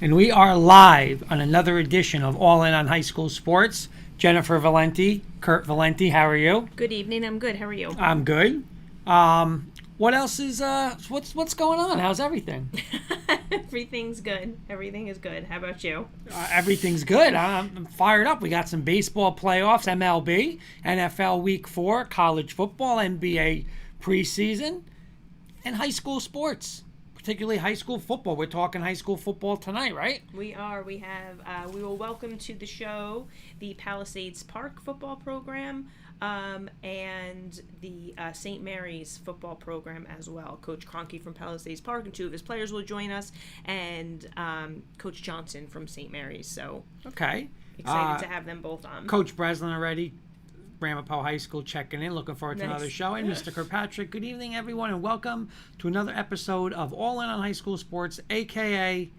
And we are live on another edition of All In on High School Sports. Jennifer Valenti, Kurt Valenti, how are you? Good evening. I'm good. How are you? I'm good. What else is what's going on? How's everything? Everything's good. Everything is good. How about you? Everything's good. I'm fired up. We got some baseball playoffs, MLB, NFL Week 4, college football, NBA preseason, and high school sports. Particularly high school football. We're talking high school football tonight, right? We are. We we will welcome to the show the Palisades Park football program and the St. Mary's football program as well. Coach Kroncke from Palisades Park and two of his players will join us, and Coach Johnsen from St. Mary's. So okay, excited to have them both on. Coach Breslin already. Ramapo High School checking in. Looking forward to Nice. another show. And Mr. Kirkpatrick, good evening, everyone, and welcome to another episode of All In on High School Sports, a.k.a.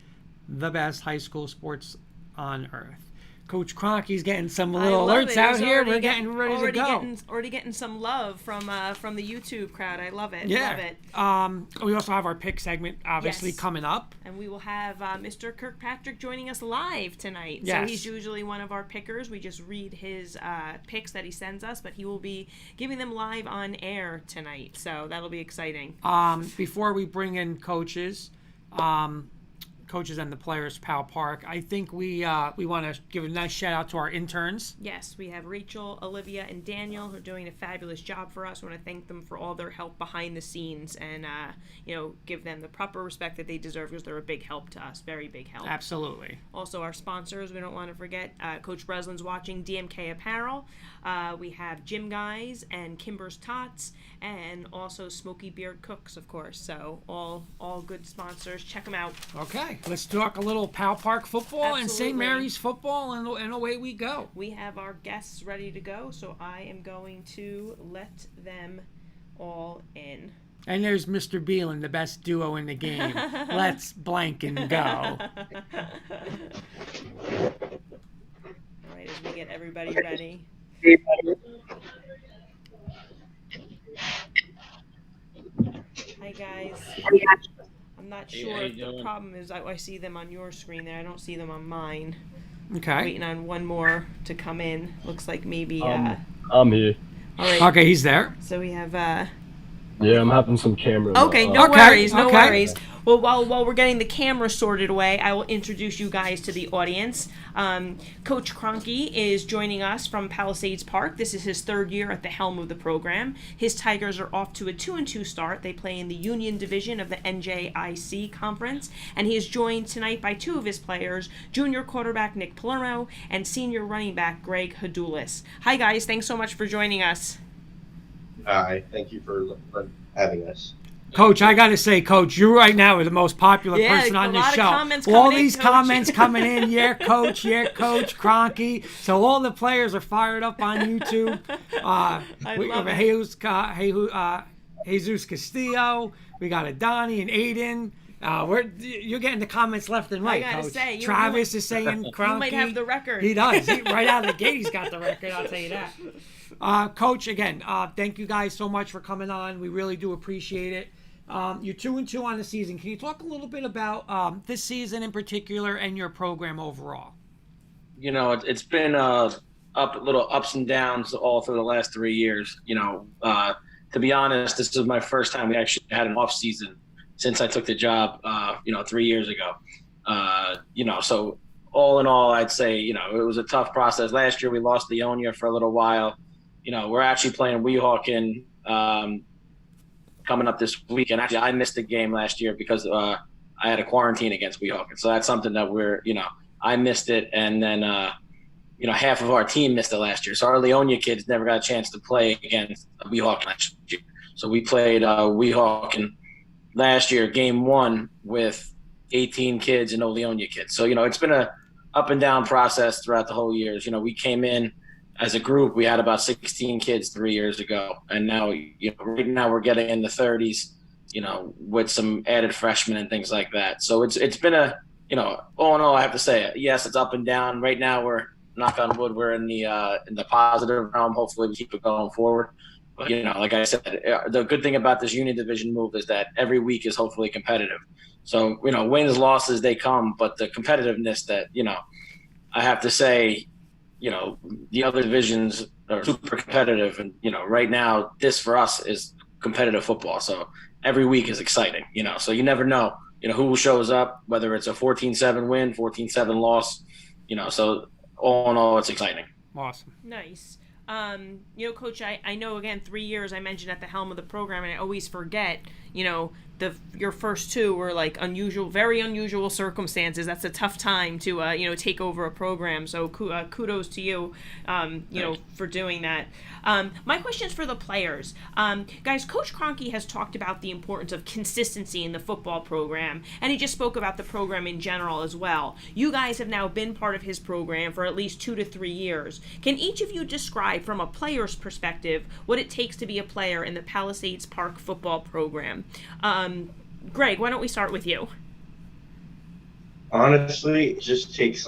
the best high school sports on earth. Coach Kroncke's getting some little alerts out here. We're getting ready to go. Already getting some love from the YouTube crowd. I love it. Yeah. Love it. We also have our pick segment, obviously, Yes. coming up. And we will have Mr. Kirkpatrick joining us live tonight. Yes. So he's usually one of our pickers. We just read his picks that he sends us, but he will be giving them live on air tonight. So that'll be exciting. Before we bring in coaches and the players, Pal Park, I think we want to give a nice shout out to our interns. Yes, we have Rachel, Olivia, and Daniel who are doing a fabulous job for us. We want to thank them for all their help behind the scenes and give them the proper respect that they deserve because they're a big help to us, very big help. Absolutely. Also, our sponsors, we don't want to forget, Coach Breslin's watching DMK Apparel. We have Gym Guys and Kimber's Tots, and also Smoky Beard Cooks, of course. So all good sponsors. Check them out. Okay, let's talk a little Pal Park football and St. Absolutely. Mary's football, and away we go. We have our guests ready to go, so I am going to let them all in. And there's Mr. Beelan, the best duo in the game. Let's blank and go. All right, as we get everybody ready. Hi, guys. I'm not sure how you if the doing? problem is I see them on your screen there. I don't see them on mine. Okay. Waiting on one more to come in. Looks like maybe. I'm here. All right. Okay, he's there. So we have. Yeah, I'm having some camera. Okay, no Okay, worries, no okay. worries. Well, while we're getting the camera sorted away, I will introduce you guys to the audience. Coach Kroncke is joining us from Palisades Park. This is his third year at the helm of the program. His Tigers are off to a 2-2 start. They play in the Union Division of the NJIC Conference, and he is joined tonight by two of his players, junior quarterback Nick Palermo and senior running back Greg Hadoulis. Hi, guys. Thanks so much for joining us. Hi, thank you for having us. Coach, I got to say, Coach, you right now are the most popular Yeah, person on a this lot of show. comments All coming in, these Coach. comments coming in, yeah, Coach, Kroncke. So all the players are fired up on YouTube. We love have Jesus Castillo. We got Adani and Aiden. You're getting the comments left and right, I gotta Coach. say, Travis is saying Kroncke. You might have the record. He does. Right out of the gate, he's got the record. I'll tell you that. Coach, again, thank you guys so much for coming on. We really do appreciate it. You're 2-2 on the season. Can you talk a little bit about this season in particular and your program overall? You know, it's been little ups and downs all through the last 3 years. To be honest, this is my first time we actually had an off season since I took the job. 3 years ago. So all in all, I'd say it was a tough process. Last year we lost Leonia for a little while. We're actually playing Weehawken coming up this week, and actually I missed the game last year because I had a quarantine against Weehawken. So that's something that I missed it, and then half of our team missed it last year. So our Leonia kids never got a chance to play against Weehawken last year. So we played Weehawken last year, game 1 with 18 kids and no Leonia kids. So it's been a up and down process throughout the whole years. We came in as a group, we had about 16 kids 3 years ago, and now right now we're getting in the 30s, with some added freshmen and things like that. So it's been all in all, I have to say, yes, it's up and down. Right now we're, knock on wood, we're in the positive realm. Hopefully we keep it going forward. But, like I said, the good thing about this Union Division move is that every week is hopefully competitive. So, wins, losses, they come, but the competitiveness that, I have to say, the other divisions are super competitive. And, right now, this for us is competitive football. So every week is exciting, so you never know, who shows up, whether it's a 14-7 win, 14-7 loss, so all in all, it's exciting. Awesome. Nice. Coach, I know, again, 3 years I mentioned at the helm of the program, and I always forget, your first two were like very unusual circumstances. That's a tough time to, take over a program. So kudos to you, for doing that. My question is for the players. Guys, Coach Kroncke has talked about the importance of consistency in the football program, and he just spoke about the program in general as well. You guys have now been part of his program for at least 2 to 3 years. Can each of you describe from a player's perspective what it takes to be a player in the Palisades Park football program? Greg, why don't we start with you? Honestly, it just takes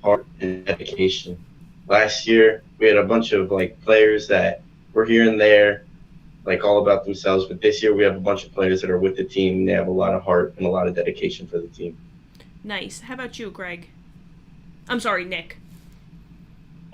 heart and dedication. Last year, we had a bunch of players that were here and there, all about themselves. But this year, we have a bunch of players that are with the team. They have a lot of heart and a lot of dedication for the team. Nice. How about you, Greg? I'm sorry, Nick.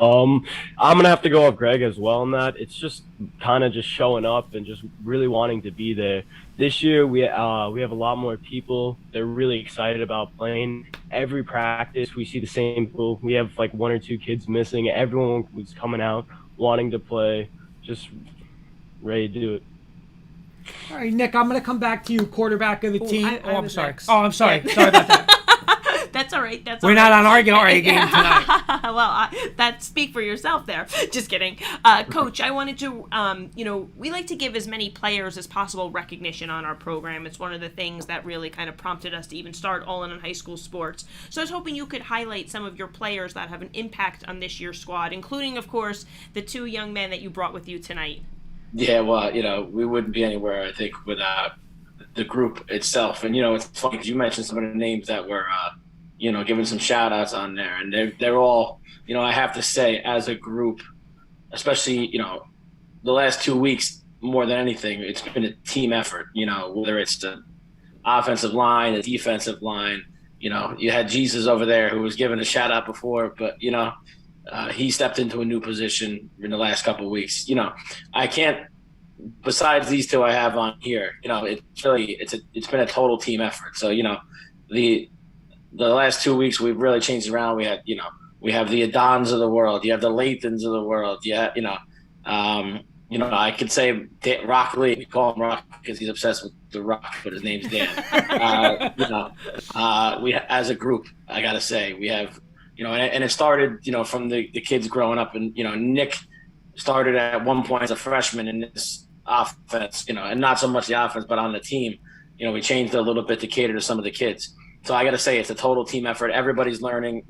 I'm gonna have to go with Greg as well on that. It's just kind of just showing up and just really wanting to be there. This year we have a lot more people. They're really excited about playing. Every practice we see the same people. We have 1 or 2 kids missing. Everyone was coming out wanting to play, just ready to do it. All right, Nick, I'm going to come back to you, quarterback of the team. I'm sorry. Next. Oh, I'm sorry. Yeah. Sorry about that. That's all right. We're not on our game tonight. Well, speak for yourself there. Just kidding. Coach, I wanted to, we like to give as many players as possible recognition on our program. It's one of the things that really kind of prompted us to even start All In on High School Sports. So I was hoping you could highlight some of your players that have an impact on this year's squad, including, of course, the 2 young men that you brought with you tonight. Yeah, well, we wouldn't be anywhere, I think, without the group itself. And, it's funny because you mentioned some of the names that were, giving some shout outs on there. And they're all, I have to say, as a group, especially, the last 2 weeks, more than anything, it's been a team effort, whether it's the offensive line, the defensive line. You had Jesus over there who was given a shout out before, but, he stepped into a new position in the last couple of weeks. I can't, besides these 2 I have on here, it's really, it's been a total team effort. So, the last 2 weeks we've really changed around. We had, we have the Adons of the world. You have the Lathans of the world. Yeah. I could say Rock Lee. We call him Rock because he's obsessed with the Rock, but his name's Dan. We, as a group, I got to say, we have, and it started, from the kids growing up, and, Nick started at one point as a freshman in this offense, and not so much the offense, but on the team, we changed it a little bit to cater to some of the kids. So I got to say, it's a total team effort. Everybody's learning,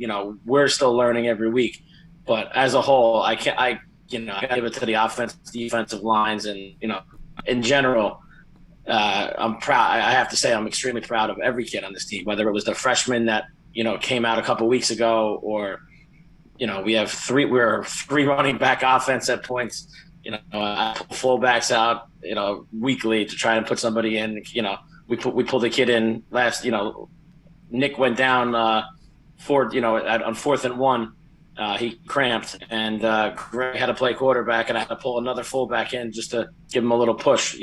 we're still learning every week, but as a whole, I got to give it to the offense, defensive lines. And, in general, I'm proud. I have to say, I'm extremely proud of every kid on this team, whether it was the freshman that, came out a couple weeks ago, or, we're 3 running back offense at points. I pull fullbacks out, weekly to try and put somebody in. We pulled a kid in last. Nick went down on 4th and 1. He cramped, and Greg had to play quarterback, and I had to pull another fullback in just to give him a little push.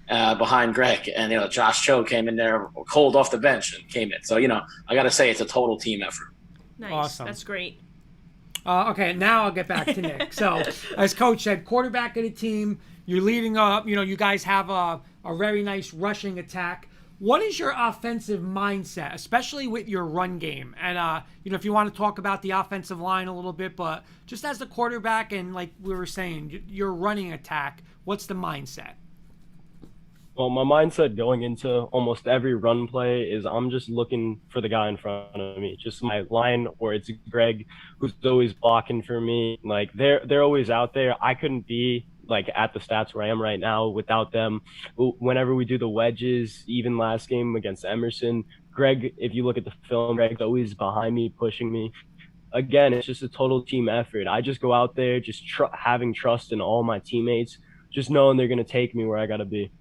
Behind Greg, and Josh Cho came in there cold off the bench and came in. So I got to say, it's a total team effort. Nice. Awesome. That's great. Okay, now I'll get back to Nick. So, as Coach said, quarterback of the team, you're leading up. You guys have a very nice rushing attack. What is your offensive mindset, especially with your run game? And, if you want to talk about the offensive line a little bit, but just as the quarterback and like we were saying, your running attack, what's the mindset? Well, my mindset going into almost every run play is I'm just looking for the guy in front of me, just my line, or it's Greg who's always blocking for me. They're always out there. I couldn't be at the stats where I am right now without them. Whenever we do the wedges, even last game against Emerson, Greg, if you look at the film, Greg's always behind me, pushing me. Again, it's just a total team effort. I just go out there just having trust in all my teammates, just knowing they're going to take me where I got to be.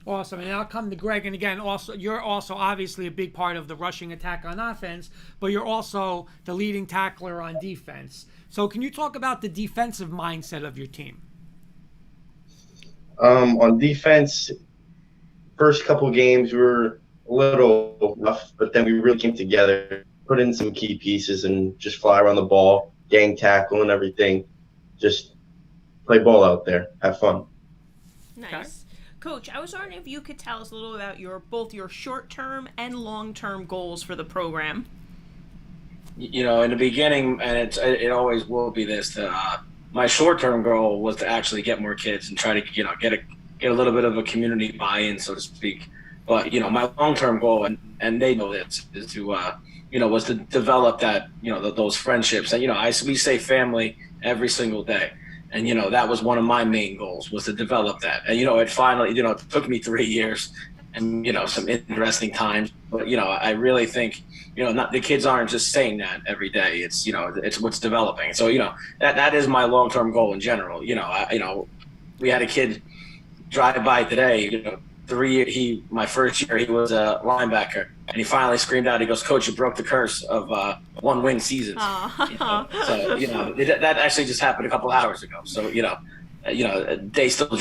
Awesome. And I'll come to Greg. And again, also you're also obviously a big part of the rushing attack on offense, but you're also the leading tackler on defense. So can you talk about the defensive mindset of your team? On defense, first couple games we were a little rough, but then we really came together, put in some key pieces, and just fly around the ball, gang tackle and everything. Just play ball out there, have fun. Nice. Okay. Coach, I was wondering if you could tell us a little about both your short-term and long-term goals for the program. You know, in the beginning, and it always will be this. My short-term goal was to actually get more kids and try to get a little bit of a community buy-in, so to speak. But my long-term goal, and they know this, is to was to develop that those friendships. And we say family every single day. And, that was one of my main goals, was to develop that. And, it finally, it took me 3 years and, some interesting times. But, I really think, not the kids aren't just saying that every day. It's, it's what's developing. So, that is my long-term goal in general. We had a kid drive by today, my first year, he was a linebacker, and he finally screamed out, he goes, "Coach, you broke the curse of one-win seasons." So, that actually just happened a couple hours ago. So, they still,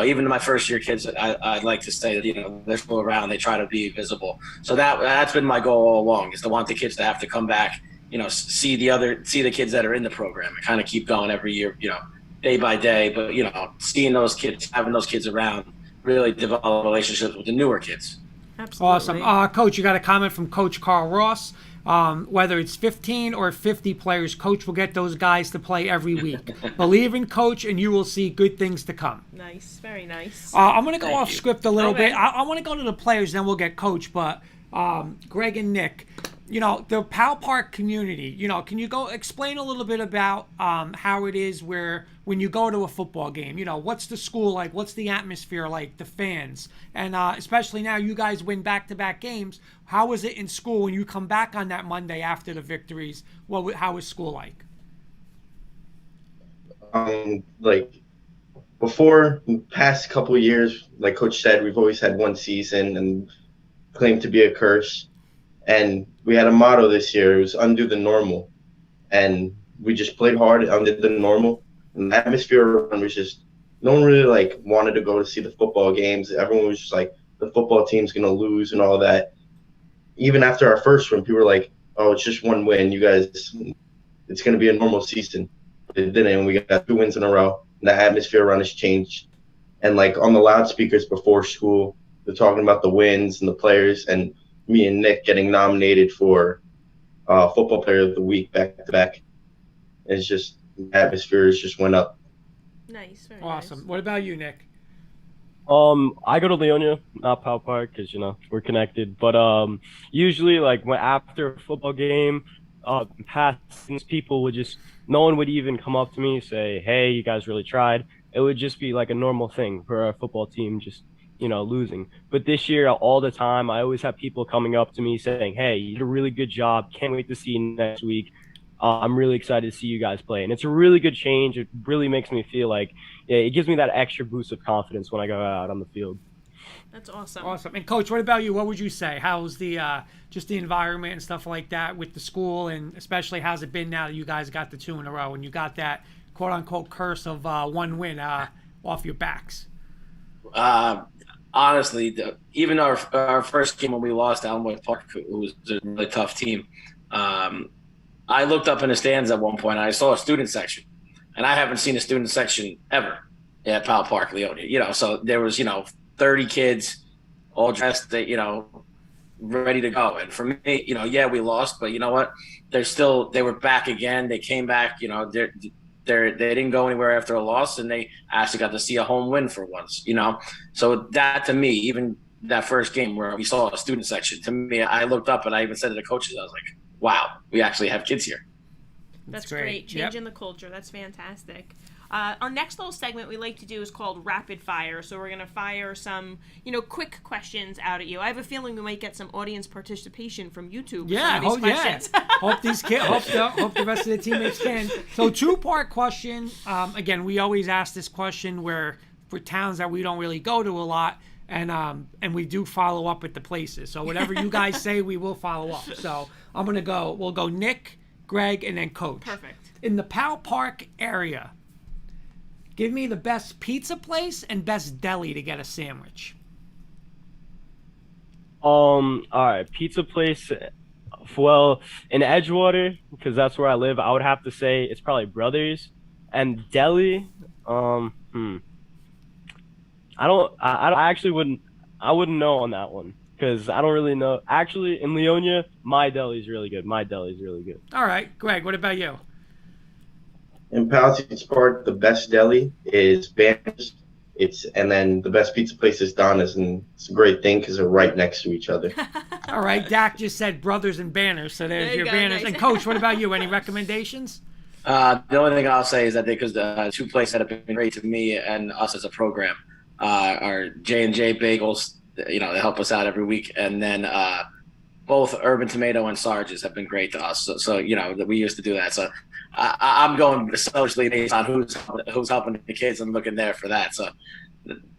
even my first year kids, I'd like to say that, they're still around, they try to be visible. So that's been my goal all along, is to want the kids to have to come back, see the kids that are in the program and kind of keep going every year, day by day. But, seeing those kids, having those kids around, really develop relationships with the newer kids. Absolutely. Awesome. Coach, you got a comment from Coach Carl Ross. Whether it's 15 or 50 players, Coach will get those guys to play every week. Believe in Coach, and you will see good things to come. Nice. Very nice. I'm going to go off script a little Okay. bit. I want to go to the players, then we'll get Coach. But Greg and Nick, the Pal Park community, can you go explain a little bit about how it is when you go to a football game, what's the school like? What's the atmosphere like? The fans? And especially now you guys win back-to-back games. How was it in school when you come back on that Monday after the victories? How was school like? Like before, past couple of years, like Coach said, we've always had one season and claimed to be a curse. And we had a motto this year. It was undo the normal. And we just played hard and undid the normal. And the atmosphere was just, no one really wanted to go to see the football games. Everyone was just like, the football team's going to lose and all that. Even after our first win, people were like, oh, it's just one win. You guys, it's going to be a normal season. It didn't. We got 2 wins in a row. And the atmosphere around us changed. And on the loudspeakers before school, they're talking about the wins and the players, and me and Nick getting nominated for Football Player of the Week back to back. It's just, the atmosphere just went up. Nice. Very Awesome. nice. What about you, Nick? I go to Leonia, not Pal Park, because we're connected. But usually, after a football game, past people would just, no one would even come up to me and say, "Hey, you guys really tried." It would just be like a normal thing for our football team, just losing. But this year, all the time, I always have people coming up to me saying, "Hey, you did a really good job. Can't wait to see you next week. I'm really excited to see you guys play." And it's a really good change. It really makes me feel like, it gives me that extra boost of confidence when I go out on the field. That's awesome. Awesome. And Coach, what about you? What would you say? How's the just the environment and stuff like that with the school, and especially how's it been now that you guys got the 2 in a row and you got that quote unquote curse of one win off your backs? Honestly, even our first game when we lost Alamo Park, it was a really tough team. I looked up in the stands at one point and I saw a student section, and I haven't seen a student section ever at Pal Park, Leonia. So there was 30 kids all dressed, ready to go. And for me, we lost, but you know what? They were back again. They came back. They didn't go anywhere after a loss, and they actually got to see a home win for once. So that, to me, even that first game where we saw a student section, to me, I looked up and I even said to the coaches, I was like, wow, we actually have kids here. That's great. Changing the culture. That's fantastic. Our next little segment we like to do is called Rapid Fire. So we're going to fire some, quick questions out at you. I have a feeling we might get some audience participation from YouTube. Yeah, with some of these questions. Hope these kids, hope the rest of the teammates can. So 2-part question. Again, we always ask this question where for towns that we don't really go to a lot, and we do follow up with the places. So whatever you guys say, we will follow up. So we'll go Nick, Greg, and then Coach. Perfect. In the Pal Park area, give me the best pizza place and best deli to get a sandwich. All right, pizza place. Well, in Edgewater, because that's where I live, I would have to say it's probably Brothers. And deli, I wouldn't know on that one because I don't really know. Actually, in Leonia, my deli's really good. All right, Greg, what about you? In Palisades Park, the best deli is Banners. And then the best pizza place is Donna's, and it's a great thing because they're right next to each other. All right, Dak just said Brothers and Banners, so there's There you your go, Banners. nice. And Coach, what about you? Any recommendations? The only thing I'll say is that because the two places that have been great to me and us as a program are J&J Bagels. They help us out every week, and then both Urban Tomato and Sarge's have been great to us. So we used to do that. So I'm going socially based on who's helping the kids and looking there for that. So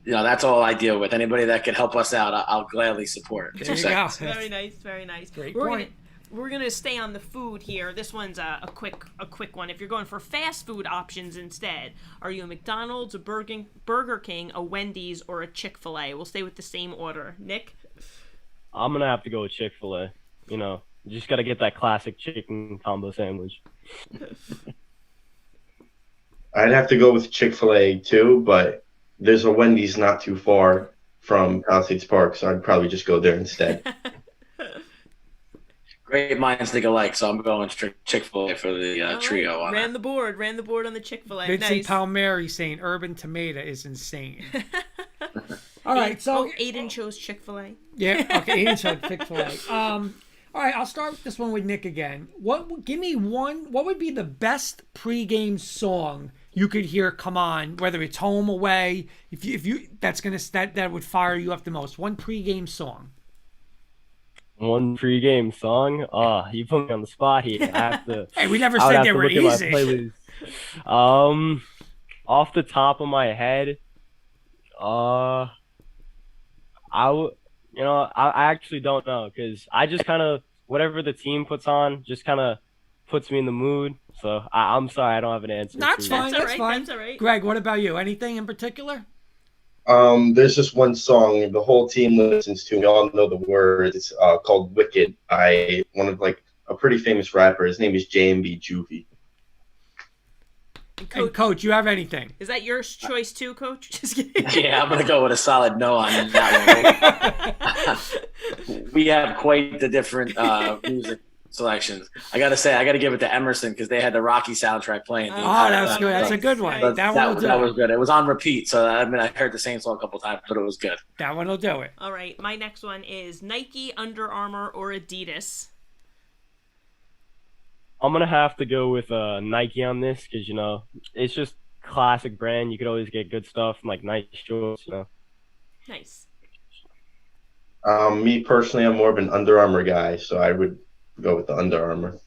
that's all I deal with. Anybody that can help us out, I'll gladly support. There you go. Very nice, very nice. Great We're point. We're gonna stay on the food here. This one's a quick one. If you're going for fast food options instead, are you a McDonald's, a Burger King, a Wendy's, or a Chick-fil-A? We'll stay with the same order. Nick? I'm gonna have to go with Chick-fil-A. You just gotta get that classic chicken combo sandwich. I'd have to go with Chick-fil-A too, but there's a Wendy's not too far from Palisades Park, so I'd probably just go there instead. Great minds think alike, so I'm going Chick-fil-A for the trio on ran it. the board on the Chick-fil-A. Vincent Nice. Palmieri saying Urban Tomato is insane. All right, so Aiden chose Chick-fil-A. yeah, okay, Aiden chose Chick-fil-A. All right, I'll start with this one with Nick again. Give me one. What would be the best pregame song you could hear come on, whether it's home, away? If you that would fire you up the most. One pregame song. One pregame song? You put me on the spot here. I have to. Hey, we never I would said have they to were look at easy. my playlist. Off the top of my head, I actually don't know because I just kind of whatever the team puts on just kind of puts me in the mood. So I'm sorry, I don't have an answer. That's for you. fine. That's all That's right, fine. that's all right. Greg, what about you? Anything in particular? There's just one song the whole team listens to. We all know the words. It's called "Wicked" by one of a pretty famous rapper. His name is J&B Juvie. And Coach, you have anything? Is that your choice too, Coach? Just kidding. Yeah, I'm going to go with a solid no on that one. We have quite the different music selections. I got to say, I got to give it to Emerson because they had the Rocky soundtrack playing. Oh, that's good. That's a good one. Nice. That one will do That it. was good. It was on repeat, so I heard the same song a couple times, but it was good. That one will do it. All right, my next one is Nike, Under Armour, or Adidas. I'm gonna have to go with Nike on this because it's just classic brand. You could always get good stuff like nice shorts. Nice. Me personally, I'm more of an Under Armour guy, so I would go with the Under Armour.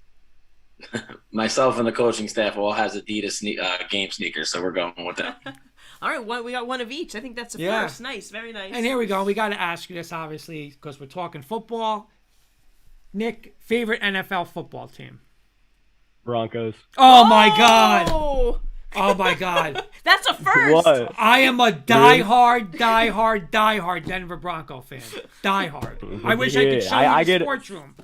Myself and the coaching staff all has Adidas game sneakers, so we're going with that. All right, we got one of each. I think that's the Yeah. first. Nice, very nice. And here we go. We got to ask you this, obviously, because we're talking football. Nick, favorite NFL football team? Broncos. Oh, my God. Oh, Oh, my God. that's a first. What? I am a diehard Denver Bronco fan. Diehard. I wish I could show I you the get- sports room.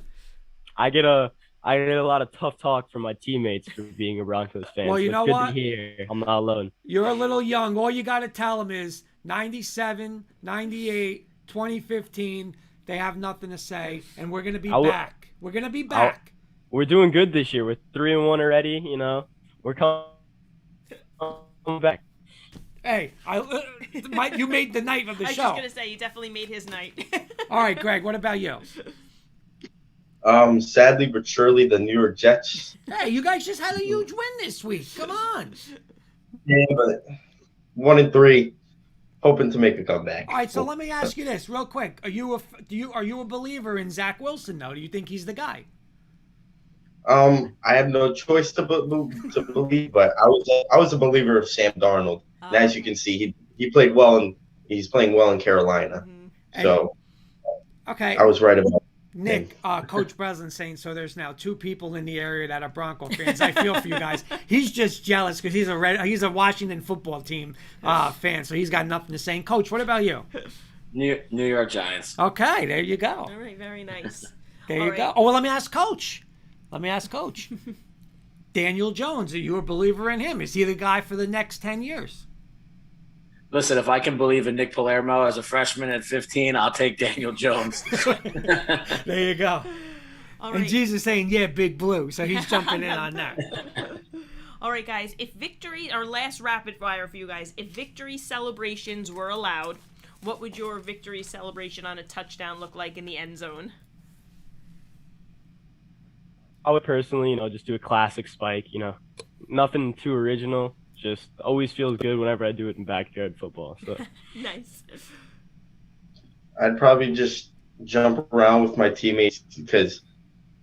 I get a lot of tough talk from my teammates for being a Broncos fan. Well, you so know it's good what? to hear I'm not alone. You're a little young. All you got to tell them is 97, 98, 2015. They have nothing to say, and we're going to be back. We're going to be back. We're doing good this year. We're 3-1 already. We're coming back. Hey, you made the night of the I was show. just gonna say you definitely made his night. All right, Greg, what about you? Sadly but surely, the New York Jets. Hey, you guys just had a huge win this week. Come on. Yeah, but 1-3, hoping to make a comeback. All right, so let me ask you this real quick. Are you a believer in Zach Wilson though? Do you think he's the guy? I have no choice to believe, but I was a believer of Sam Darnold. And as you can see, he played well, and he's playing well in Carolina. So okay, I was right about Nick, Coach Breslin's saying so. There's now 2 people in the area that are Bronco fans. I feel for you guys. He's just jealous because he's a Washington football team fan, so he's got nothing to say. And Coach, what about you? New York Giants. Okay, there you go. All right, very nice. There you go. Oh, well, let me ask Coach. Daniel Jones, are you a believer in him? Is he the guy for the next 10 years? Listen, if I can believe in Nick Palermo as a freshman at 15, I'll take Daniel Jones. There you go. All And right. Jesus saying, yeah, Big Blue. So he's jumping in on that. All right, guys. If victory, our last rapid fire for you guys, if victory celebrations were allowed, what would your victory celebration on a touchdown look like in the end zone? I would personally, just do a classic spike, nothing too original. Just always feels good whenever I do it in backyard football. So Nice. I'd probably just jump around with my teammates because,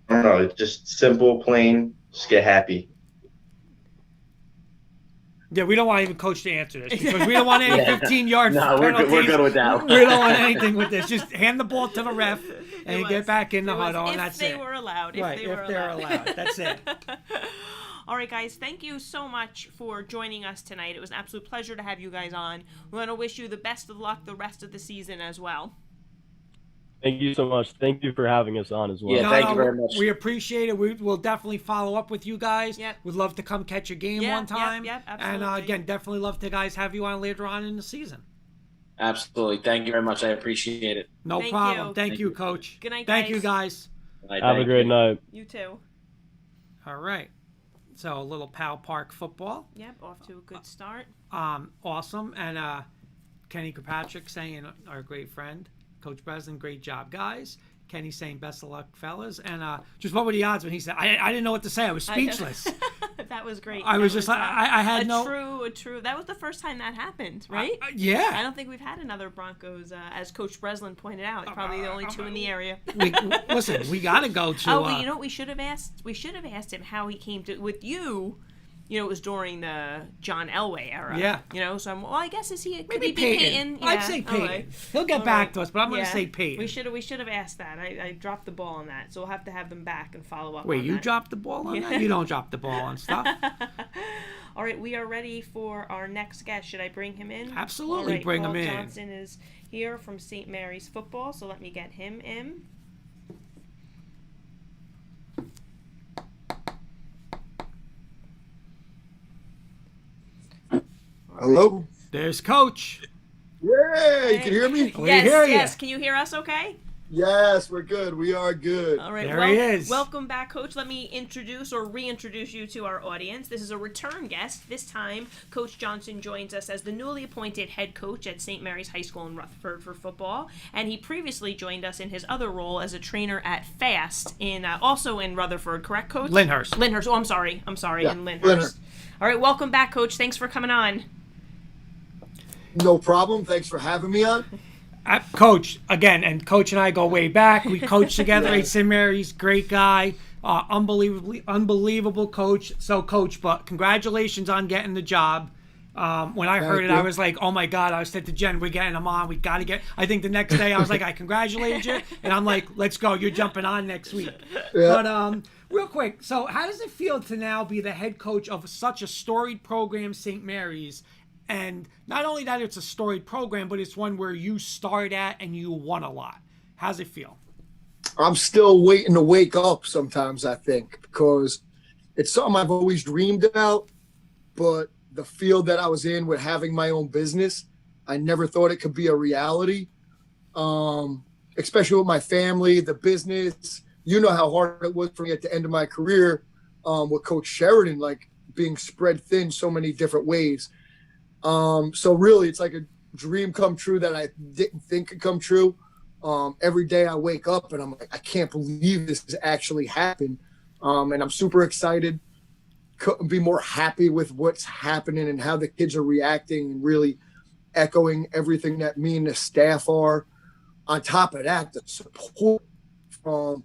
I don't know, it's just simple, plain, just get happy. Yeah, we don't want even Coach to answer this because we don't want any 15-yard No, penalties. we're good with that. We don't want anything with this. Just hand the ball to the ref and It get was- back in the it was huddle, and if that's they it. were allowed. Right, If if they're allowed. That's it. All right, guys, thank you so much for joining us tonight. It was an absolute pleasure to have you guys on. We want to wish you the best of luck the rest of the season as well. thank you so much. Thank you for having us on as well. Yeah, thank you very much. We appreciate it. We'll definitely follow up with you guys. Yep. We'd love to come catch a game Yep, one time. yep, And absolutely. again, definitely love to guys have you on later on in the season. Absolutely. Thank you very much. I appreciate it. No Thank problem. you. Thank you, you. Coach. Good night, Thank guys. you, guys. Have a great night. You too. All right. So a little Pal Park football. Yep, off to a good start. Awesome. And Kenny Kirkpatrick saying, our great friend, Coach Breslin, great job, guys. Kenny saying, best of luck, fellas. And just what were the odds when he said, I didn't know what to say. I was speechless. That was great. I was That just like, I had a true. That was the first time that happened, right? I yeah. don't think we've had another Broncos, as Coach Breslin pointed out. Probably the only 2 in the area. Listen, we got to go to. Oh, well, you know what we should have asked? We should have asked him how he came to with you. It was during the John Elway era. Yeah. So I guess could maybe he be Peyton. Peyton? I'd say Peyton. Okay. He'll get All back right. to us, but I'm going to Yeah. say Peyton. We should have asked that. I dropped the ball on that, so we'll have to have them back and follow up. Wait, on you that. dropped the ball on that? You don't drop the ball on stuff. All right, we are ready for our next guest. Should I bring him in? Absolutely, All right, bring Paul him in. Johnsen is here from St. Mary's Football, so let me get him in. Hello? There's Coach. Yay! You can hear me? We yes, hear ya. yes. Can you hear us okay? Yes, we're good. We are good. All right. There he is. Welcome back, Coach. Let me introduce or reintroduce you to our audience. This is a return guest. This time, Coach Johnsen joins us as the newly appointed head coach at St. Mary's High School in Rutherford for football, and he previously joined us in his other role as a trainer at FAST also in Rutherford. Correct, Coach? Lyndhurst. Lyndhurst. Oh, I'm sorry. Yeah, In Lyndhurst. Lyndhurst. All right. Welcome back, Coach. Thanks for coming on. No problem. Thanks for having me on. Coach, again, and Coach and I go way back. We coached together at St. Mary's. Great guy. Unbelievable coach. So, Coach, but congratulations on getting the job. When I heard it, you. I was like, oh, my God. I said to Jen, we're getting him on. We got to get – I think the next day I was like, I congratulated you. And I'm like, let's go. You're jumping on next week. Yeah. But real quick, so how does it feel to now be the head coach of such a storied program, St. Mary's? And not only that it's a storied program, but it's one where you start at and you won a lot. How's it feel? I'm still waiting to wake up sometimes, I think, because it's something I've always dreamed about. But the field that I was in with having my own business, I never thought it could be a reality, especially with my family, the business. You know how hard it was for me at the end of my career with Coach Sheridan, like being spread thin so many different ways. So really, it's like a dream come true that I didn't think could come true. Every day I wake up and I'm like, I can't believe this has actually happened. And I'm super excited. Couldn't be more happy with what's happening and how the kids are reacting and really echoing everything that me and the staff are. On top of that, the support from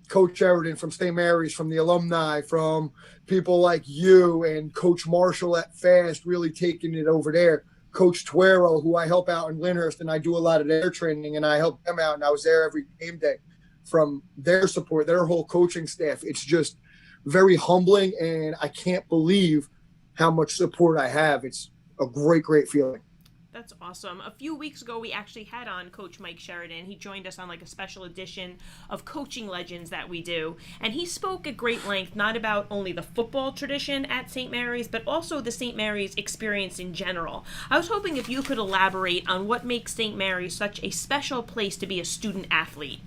Coach Sheridan, from St. Mary's, from the alumni, from people like you and Coach Marshall at FAST really taking it over there. Coach Tuero, who I help out in Lyndhurst, and I do a lot of their training, and I help them out, and I was there every game day. From their support, their whole coaching staff, it's just very humbling, and I can't believe how much support I have. It's a great, great feeling. That's awesome. A few weeks ago, we actually had on Coach Mike Sheridan. He joined us on like a special edition of Coaching Legends that we do. And he spoke at great length, not about only the football tradition at St. Mary's, but also the St. Mary's experience in general. I was hoping if you could elaborate on what makes St. Mary's such a special place to be a student athlete.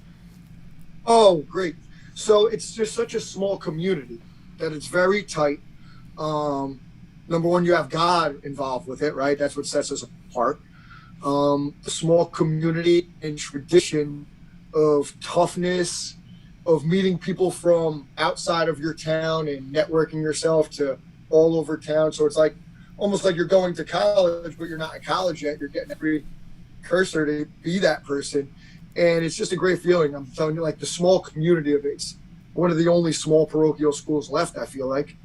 Oh, great. So it's just such a small community that it's very tight. Number one, you have God involved with it, right? That's what sets us apart. The small community and tradition of toughness, of meeting people from outside of your town and networking yourself to all over town. So it's like almost like you're going to college, but you're not in college yet. You're getting every cursor to be that person. And it's just a great feeling. I'm telling you, like the small community of it's one of the only small parochial schools left, I feel like.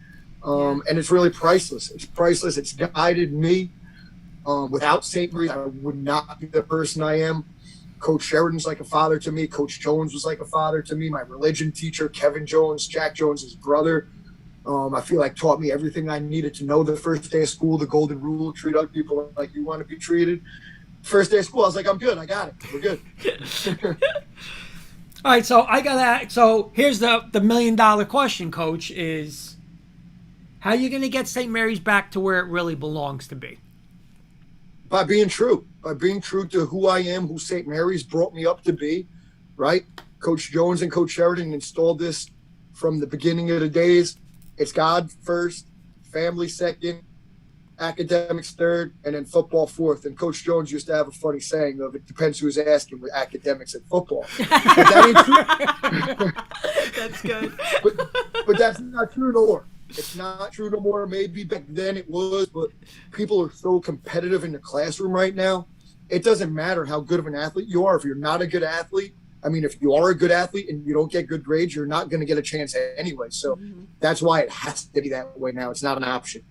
And it's really priceless. It's priceless. It's guided me. Without St. Mary's, I would not be the person I am. Coach Sheridan's like a father to me. Coach Jones was like a father to me. My religion teacher, Kevin Jones, Jack Jones, his brother, I feel like taught me everything I needed to know the first day of school, the golden rule, treat other people like you want to be treated. First day of school, I was like, I'm good. I got it. We're good. All right, so I got that. So here's the $1 million question, Coach, is how are you going to get St. Mary's back to where it really belongs to be? By being true to who I am, who St. Mary's brought me up to be, right? Coach Jones and Coach Sheridan installed this from the beginning of the days. It's God first, family second, academics third, and then football fourth. And Coach Jones used to have a funny saying of, it depends who's asking with academics and football. But that ain't true. That's good. But that's not true no more. It's not true no more. Maybe back then it was, but people are so competitive in the classroom right now. It doesn't matter how good of an athlete you are. If you're not a good athlete, if you are a good athlete and you don't get good grades, you're not going to get a chance anyway. So that's why it has to be that way now. It's not an option.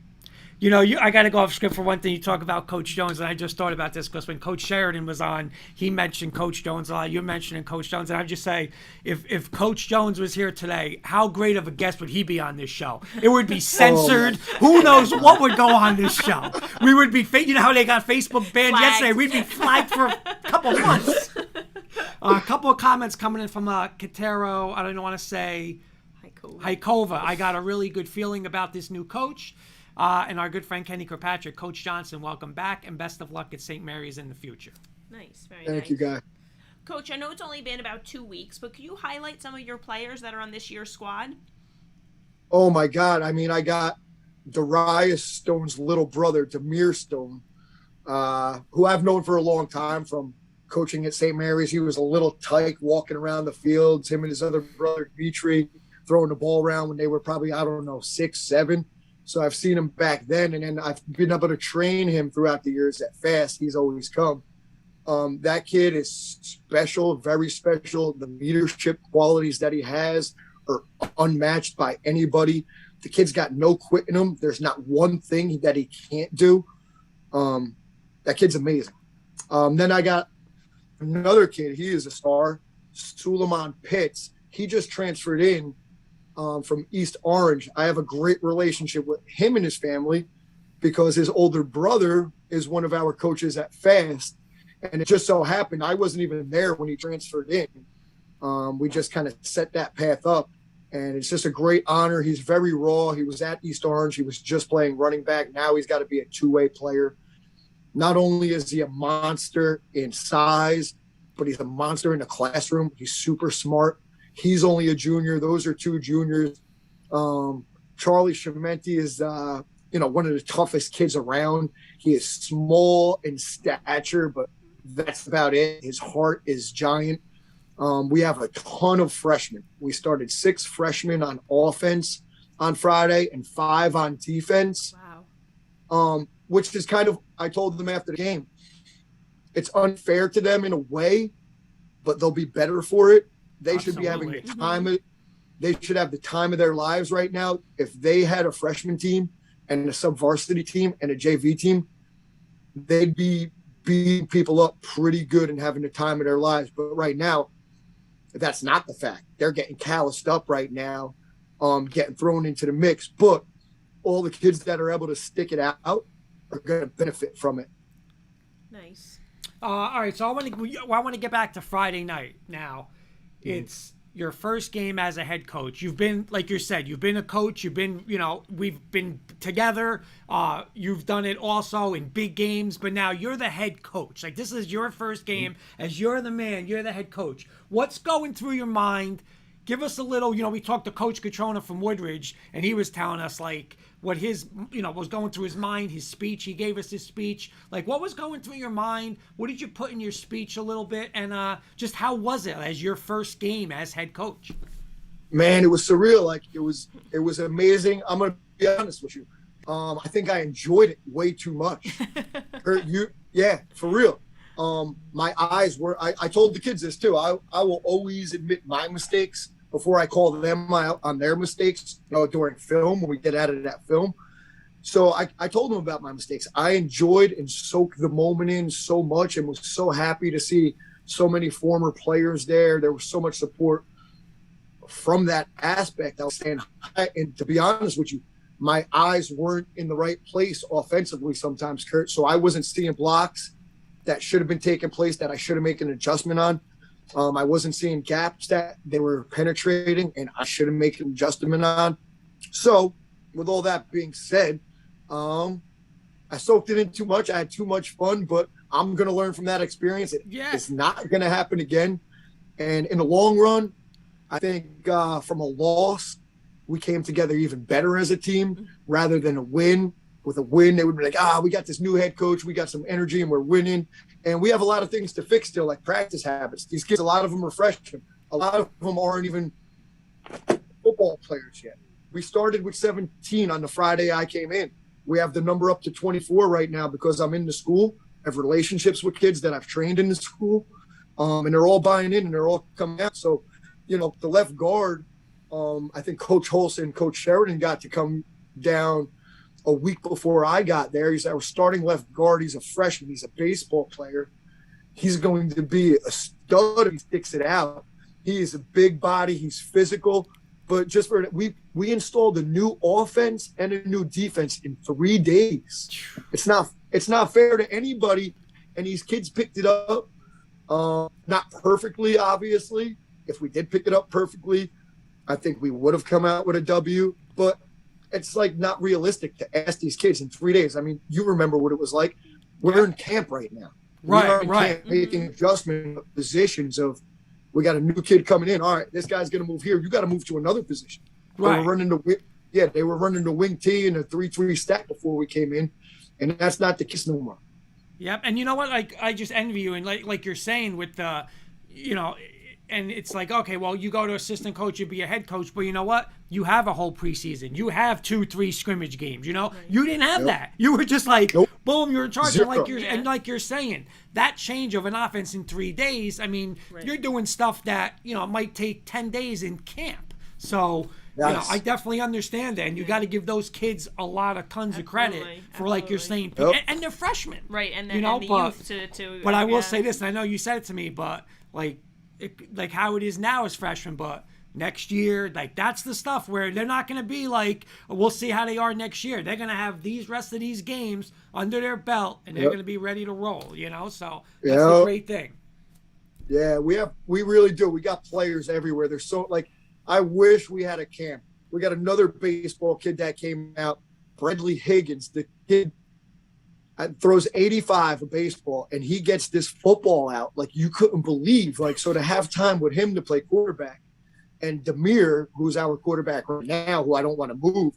You know, I got to go off script for one thing. You talk about Coach Jones, and I just thought about this because when Coach Sheridan was on, he mentioned Coach Jones a lot. You're mentioning Coach Jones, and I just say, if Coach Jones was here today, how great of a guest would he be on this show? It would be censored. Who knows what would go on this show? We would be, you know how they got Facebook banned yesterday? We'd be flagged for a couple months. A couple of comments coming in from Katero. I don't want to say Haikova. I got a really good feeling about this new coach. And our good friend Kenny Kirkpatrick, Coach Johnson, welcome back and best of luck at St. Mary's in the future. Nice, very Thank you, guys. Coach, I know it's only been about 2 weeks, but can you highlight some of your players that are on this year's squad? Oh, my God. I got Darius Stone's little brother, Demir Stone, who I've known for a long time from coaching at St. Mary's. He was a little tyke walking around the fields, him and his other brother, Dimitri, throwing the ball around when they were probably, 6, 7. So I've seen him back then, and then I've been able to train him throughout the years at FAST. He's always come. That kid is special, very special. The leadership qualities that he has are unmatched by anybody. The kid's got no quit in him. There's not one thing that he can't do. That kid's amazing. Then I got another kid. He is a star, Suleiman Pitts. He just transferred in from East Orange. I have a great relationship with him and his family because his older brother is one of our coaches at FAST. And it just so happened I wasn't even there when he transferred in. We just kind of set that path up. And it's just a great honor. He's very raw. He was at East Orange. He was just playing running back. Now he's got to be a two-way player. Not only is he a monster in size, but he's a monster in the classroom. He's super smart. He's only a junior. Those are two juniors. Charlie Shimenti is, one of the toughest kids around. He is small in stature, but that's about it. His heart is giant. We have a ton of freshmen. We started 6 freshmen on offense on Friday and 5 on defense. Wow. Which is kind of, I told them after the game, it's unfair to them in a way, but they'll be better for it. They should be having the time. They should have the time of their lives right now. If they had a freshman team and a sub-varsity team and a JV team, they'd be beating people up pretty good and having the time of their lives. But right now, that's not the fact. They're getting calloused up right now, getting thrown into the mix. But all the kids that are able to stick it out are going to benefit from it. Nice. All right, so I want to get back to Friday night now. It's your first game as a head coach. You've been, like you said, you've been a coach. You've been, we've been together. You've done it also in big games, but now you're the head coach. Like, this is your first game as you're the man, you're the head coach. What's going through your mind? Give us a little, we talked to Coach Catrona from Woodridge, and he was telling us, like, what his, was going through his mind, his speech. He gave us his speech. Like, what was going through your mind? What did you put in your speech a little bit? And just how was it as your first game as head coach? Man, it was surreal. Like, it was amazing. I'm going to be honest with you. I think I enjoyed it way too much. Yeah, for real. My eyes were, I told the kids this too. I will always admit my mistakes before I call them out on their mistakes, during film, when we get out of that film. So I told them about my mistakes. I enjoyed and soaked the moment in so much and was so happy to see so many former players there. There was so much support from that aspect. I was saying, and to be honest with you, my eyes weren't in the right place offensively sometimes, Kurt. So I wasn't seeing blocks that should have been taking place that I should have made an adjustment on. I wasn't seeing gaps that they were penetrating and I should have made an adjustment on. So with all that being said, I soaked it in too much. I had too much fun, but I'm going to learn from that experience. It's not going to happen again. And in the long run, I think from a loss, we came together even better as a team rather than a win. With a win, they would be like, we got this new head coach. We got some energy and we're winning. And we have a lot of things to fix still, like practice habits. These kids, a lot of them are freshmen. A lot of them aren't even football players yet. We started with 17 on the Friday I came in. We have the number up to 24 right now because I'm in the school. I have relationships with kids that I've trained in the school. And they're all buying in and they're all coming out. So, the left guard, I think Coach Holson and Coach Sheridan got to come down a week before I got there. He's our starting left guard. He's a freshman. He's a baseball player. He's going to be a stud if he sticks it out. He is a big body. He's physical. But just for we installed a new offense and a new defense in 3 days. It's not fair to anybody. And these kids picked it up, not perfectly, obviously. If we did pick it up perfectly, I think we would have come out with a W. But it's like not realistic to ask these kids in 3 days. I mean, you remember what it was like. We're in camp right now. We're in camp making adjustment positions of, we got a new kid coming in. All right, this guy's going to move here. You got to move to another position. Right. They were running the wing T and a 3-3 stack before we came in. And that's not the case no more. Yep. And you know what? Like, I just envy you. And like you're saying with the, and it's like, okay, well, you go to assistant coach, you be a head coach, but you know what? You have a whole preseason. You have 2-3 scrimmage games. You didn't have that. You were just like, boom, you're in charge. And like you're saying, that change of an offense in 3 days. I mean, you're doing stuff that might take 10 days in camp. So I definitely understand that, and you got to give those kids a lot of tons of credit for, like you're saying, and they're freshmen, right? And then the youth to. But I will say this, and I know you said it to me, but like how it is now as freshmen, but next year, like that's the stuff where they're not going to be like, we'll see how they are next year. They're going to have these rest of these games under their belt, and they're going to be ready to roll. So that's the great thing. Yeah, we really do. We got players everywhere. They're so like. I wish we had a camp. We got another baseball kid that came out, Bradley Higgins. The kid throws 85 a baseball, and he gets this football out like you couldn't believe. Like, so to have time with him to play quarterback, and Demir, who's our quarterback right now, who I don't want to move,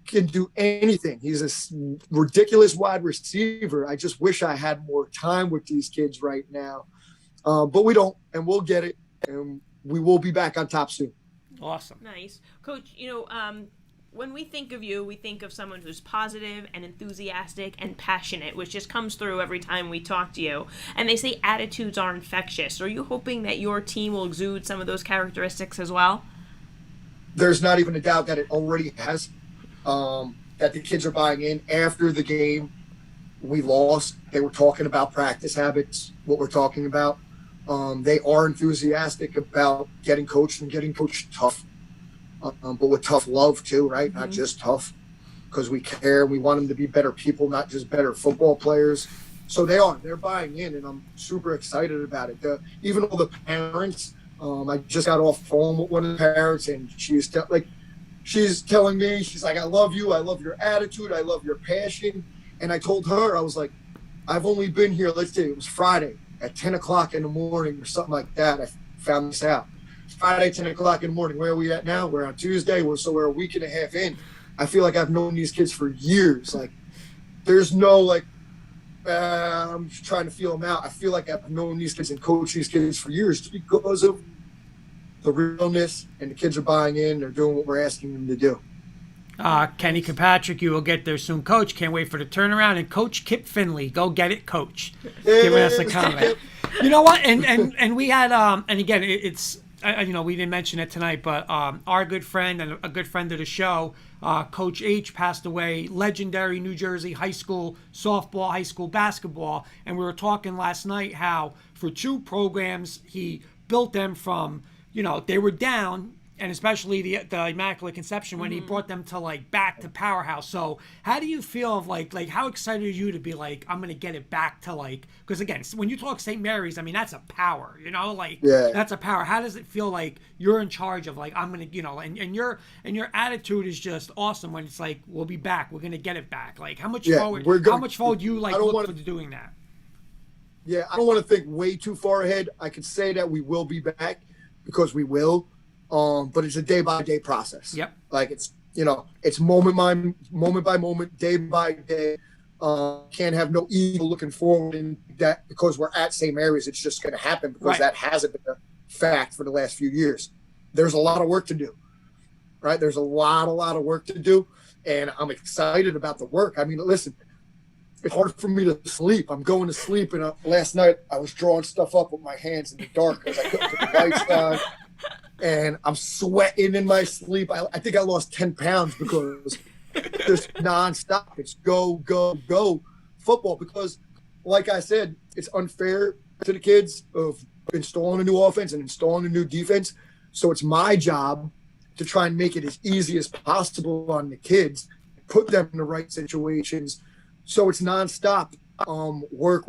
can do anything. He's a ridiculous wide receiver. I just wish I had more time with these kids right now, but we don't, and we'll get it. And we will be back on top soon. Awesome. Nice. Coach, when we think of you, we think of someone who's positive and enthusiastic and passionate, which just comes through every time we talk to you. And they say attitudes are infectious. Are you hoping that your team will exude some of those characteristics as well? There's not even a doubt that it already has, that the kids are buying in after the game. we lost. They were talking about practice habits, what we're talking about. They are enthusiastic about getting coached and getting coached tough, but with tough love too, right? Not just tough, because we care. We want them to be better people, not just better football players. So they're buying in, and I'm super excited about it. Even all the parents, I just got off the phone with one of the parents, and she's telling me, she's like, I love you. I love your attitude. I love your passion. And I told her, I was like, I've only been here, let's say it was Friday at 10 o'clock in the morning or something like that. I found this out. Friday, 10 o'clock in the morning. Where are we at now? We're on Tuesday. So we're a week and a half in. I feel like I've known these kids for years. Like, there's no, like, I'm just trying to feel them out. I feel like I've known these kids and coached these kids for years because of the realness, and the kids are buying in. They're doing what we're asking them to do. Kenny Kirkpatrick, you will get there soon, Coach. Can't wait for the turnaround. And Coach Kip Finley, go get it, Coach. Giving us a comment. You know what? And we had and again, it's we didn't mention it tonight, but our good friend and a good friend of the show, Coach H, passed away. Legendary New Jersey high school softball, high school basketball, and we were talking last night how for 2 programs he built them from, they were down. And especially the Immaculate Conception when he brought them to back to powerhouse. So how do you feel of like how excited are you to be like, I'm gonna get it back to because again, when you talk St. Mary's, I mean that's a power, that's a power. How does it feel like you're in charge of I'm gonna and your attitude is just awesome when it's like we'll be back, we're gonna get it back. How much forward you look for doing that? Yeah, I don't want to think way too far ahead. I could say that we will be back because we will. But it's a day-by-day process. Yep. It's it's moment by moment, day by day. Can't have no ego looking forward in that because we're at St. Mary's. It's just going to happen because that hasn't been a fact for the last few years. There's a lot of work to do, right? There's a lot of work to do, and I'm excited about the work. I mean, listen, it's hard for me to sleep. I'm going to sleep, and last night I was drawing stuff up with my hands in the dark because I couldn't put the lights on. And I'm sweating in my sleep. I think I lost 10 pounds because just nonstop. It's go, go, go football because, like I said, it's unfair to the kids of installing a new offense and installing a new defense. So it's my job to try and make it as easy as possible on the kids, put them in the right situations. So it's nonstop work.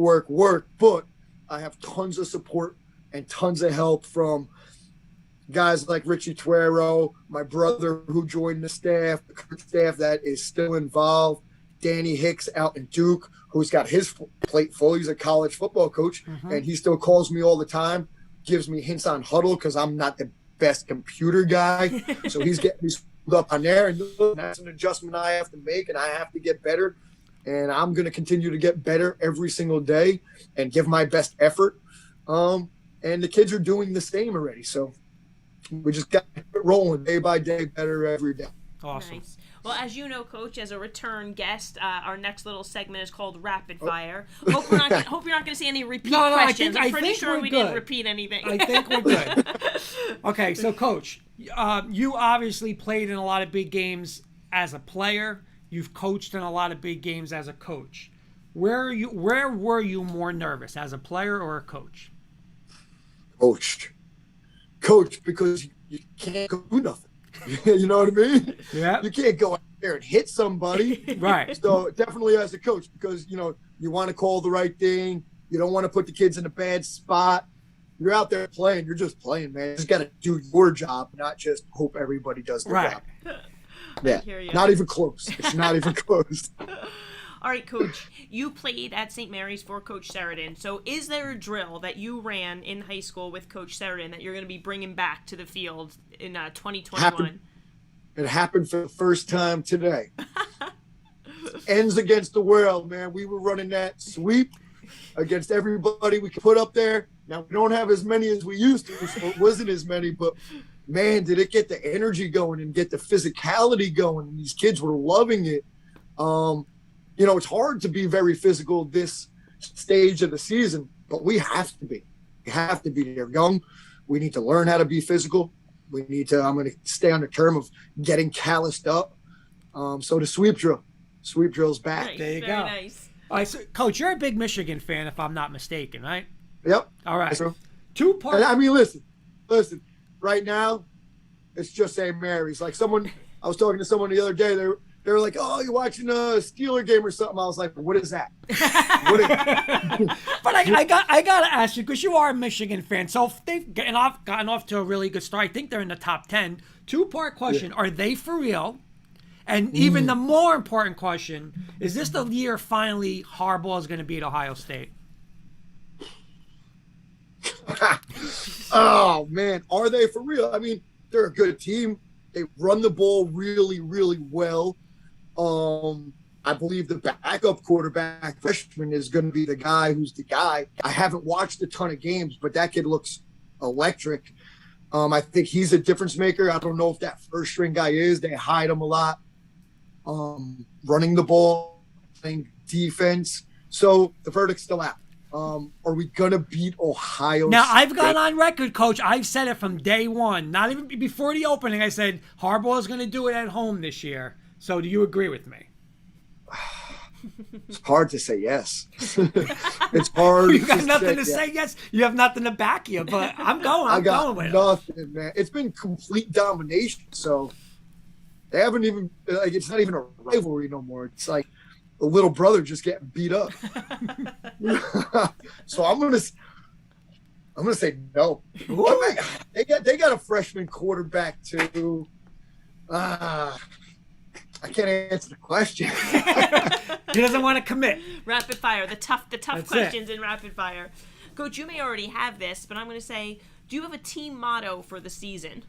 But I have tons of support and tons of help from guys like Richie Tuero, my brother who joined the staff, the current staff that is still involved, Danny Hicks out in Duke, who's got his plate full. He's a college football coach, and he still calls me all the time, gives me hints on huddle because I'm not the best computer guy. So he's getting me screwed up on there, and that's an adjustment I have to make, and I have to get better. And I'm going to continue to get better every single day and give my best effort. And the kids are doing the same already. So we just got to keep rolling day by day, better every day. Awesome. Nice. Well, as you know, Coach, as a return guest, our next little segment is called Rapid Fire. Hope you're not going to see any repeat questions. I'm pretty sure we didn't repeat anything. I think we're good. Okay, so Coach, you obviously played in a lot of big games as a player. You've coached in a lot of big games as a coach. Where were you more nervous, as a player or a coach? Coach, because you can't go do nothing. You know what I mean? Yeah. You can't go out there and hit somebody. Right. So definitely as a coach, because, you want to call the right thing. You don't want to put the kids in a bad spot. You're out there playing. You're just playing, man. You just got to do your job, not just hope everybody does their job. Yeah. Not even close. It's not even close. All right, Coach, you played at St. Mary's for Coach Sheridan. So is there a drill that you ran in high school with Coach Sheridan that you're going to be bringing back to the field in 2021? It happened for the first time today. Ends against the world, man. We were running that sweep against everybody we could put up there. Now, we don't have as many as we used to, so it wasn't as many, but, man, did it get the energy going and get the physicality going. And these kids were loving it. It's hard to be very physical this stage of the season, but we have to be. We have to be. They're young. We need to learn how to be physical. I'm going to stay on the term of getting calloused up. So the sweep drill's back. Nice, there you very go. Nice. All right, so, Coach, you're a big Michigan fan, if I'm not mistaken, right? Yep. All right. So, Two-part. and I mean, listen. Right now, it's just St. Mary's. Like I was talking to someone the other day. They were like, "Oh, you're watching a Steeler game or something." I was like, "What is that?" But I gotta ask you, because you are a Michigan fan. So if they've gotten off to a really good start. I think they're in the top 10. Two-part question: Are they for real? And even the more important question: Is this the year finally Harbaugh is going to beat Ohio State? Oh man, are they for real? I mean, they're a good team. They run the ball really, really well. I believe the backup quarterback freshman is going to be the guy who's the guy. I haven't watched a ton of games, but that kid looks electric. I think he's a difference maker. I don't know if that first string guy is. They hide him a lot. Running the ball, playing defense. So the verdict's still out. Are we going to beat Ohio Now, State? I've gone on record, Coach. I've said it from day one. Not even before the opening. I said Harbaugh is going to do it at home this year. So do you agree with me? It's hard to say yes. It's hard. You got nothing to say yes. You have nothing to back you, but I'm going. I'm going with it. Nothing, man. It's been complete domination. So they haven't even like it's not even a rivalry no more. It's like a little brother just getting beat up. So I'm gonna say no. They got a freshman quarterback too. I can't answer the question. He doesn't want to commit. Rapid fire, the tough That's questions in rapid fire. Coach, you may already have this, but I'm going to say, do you have a team motto for the season?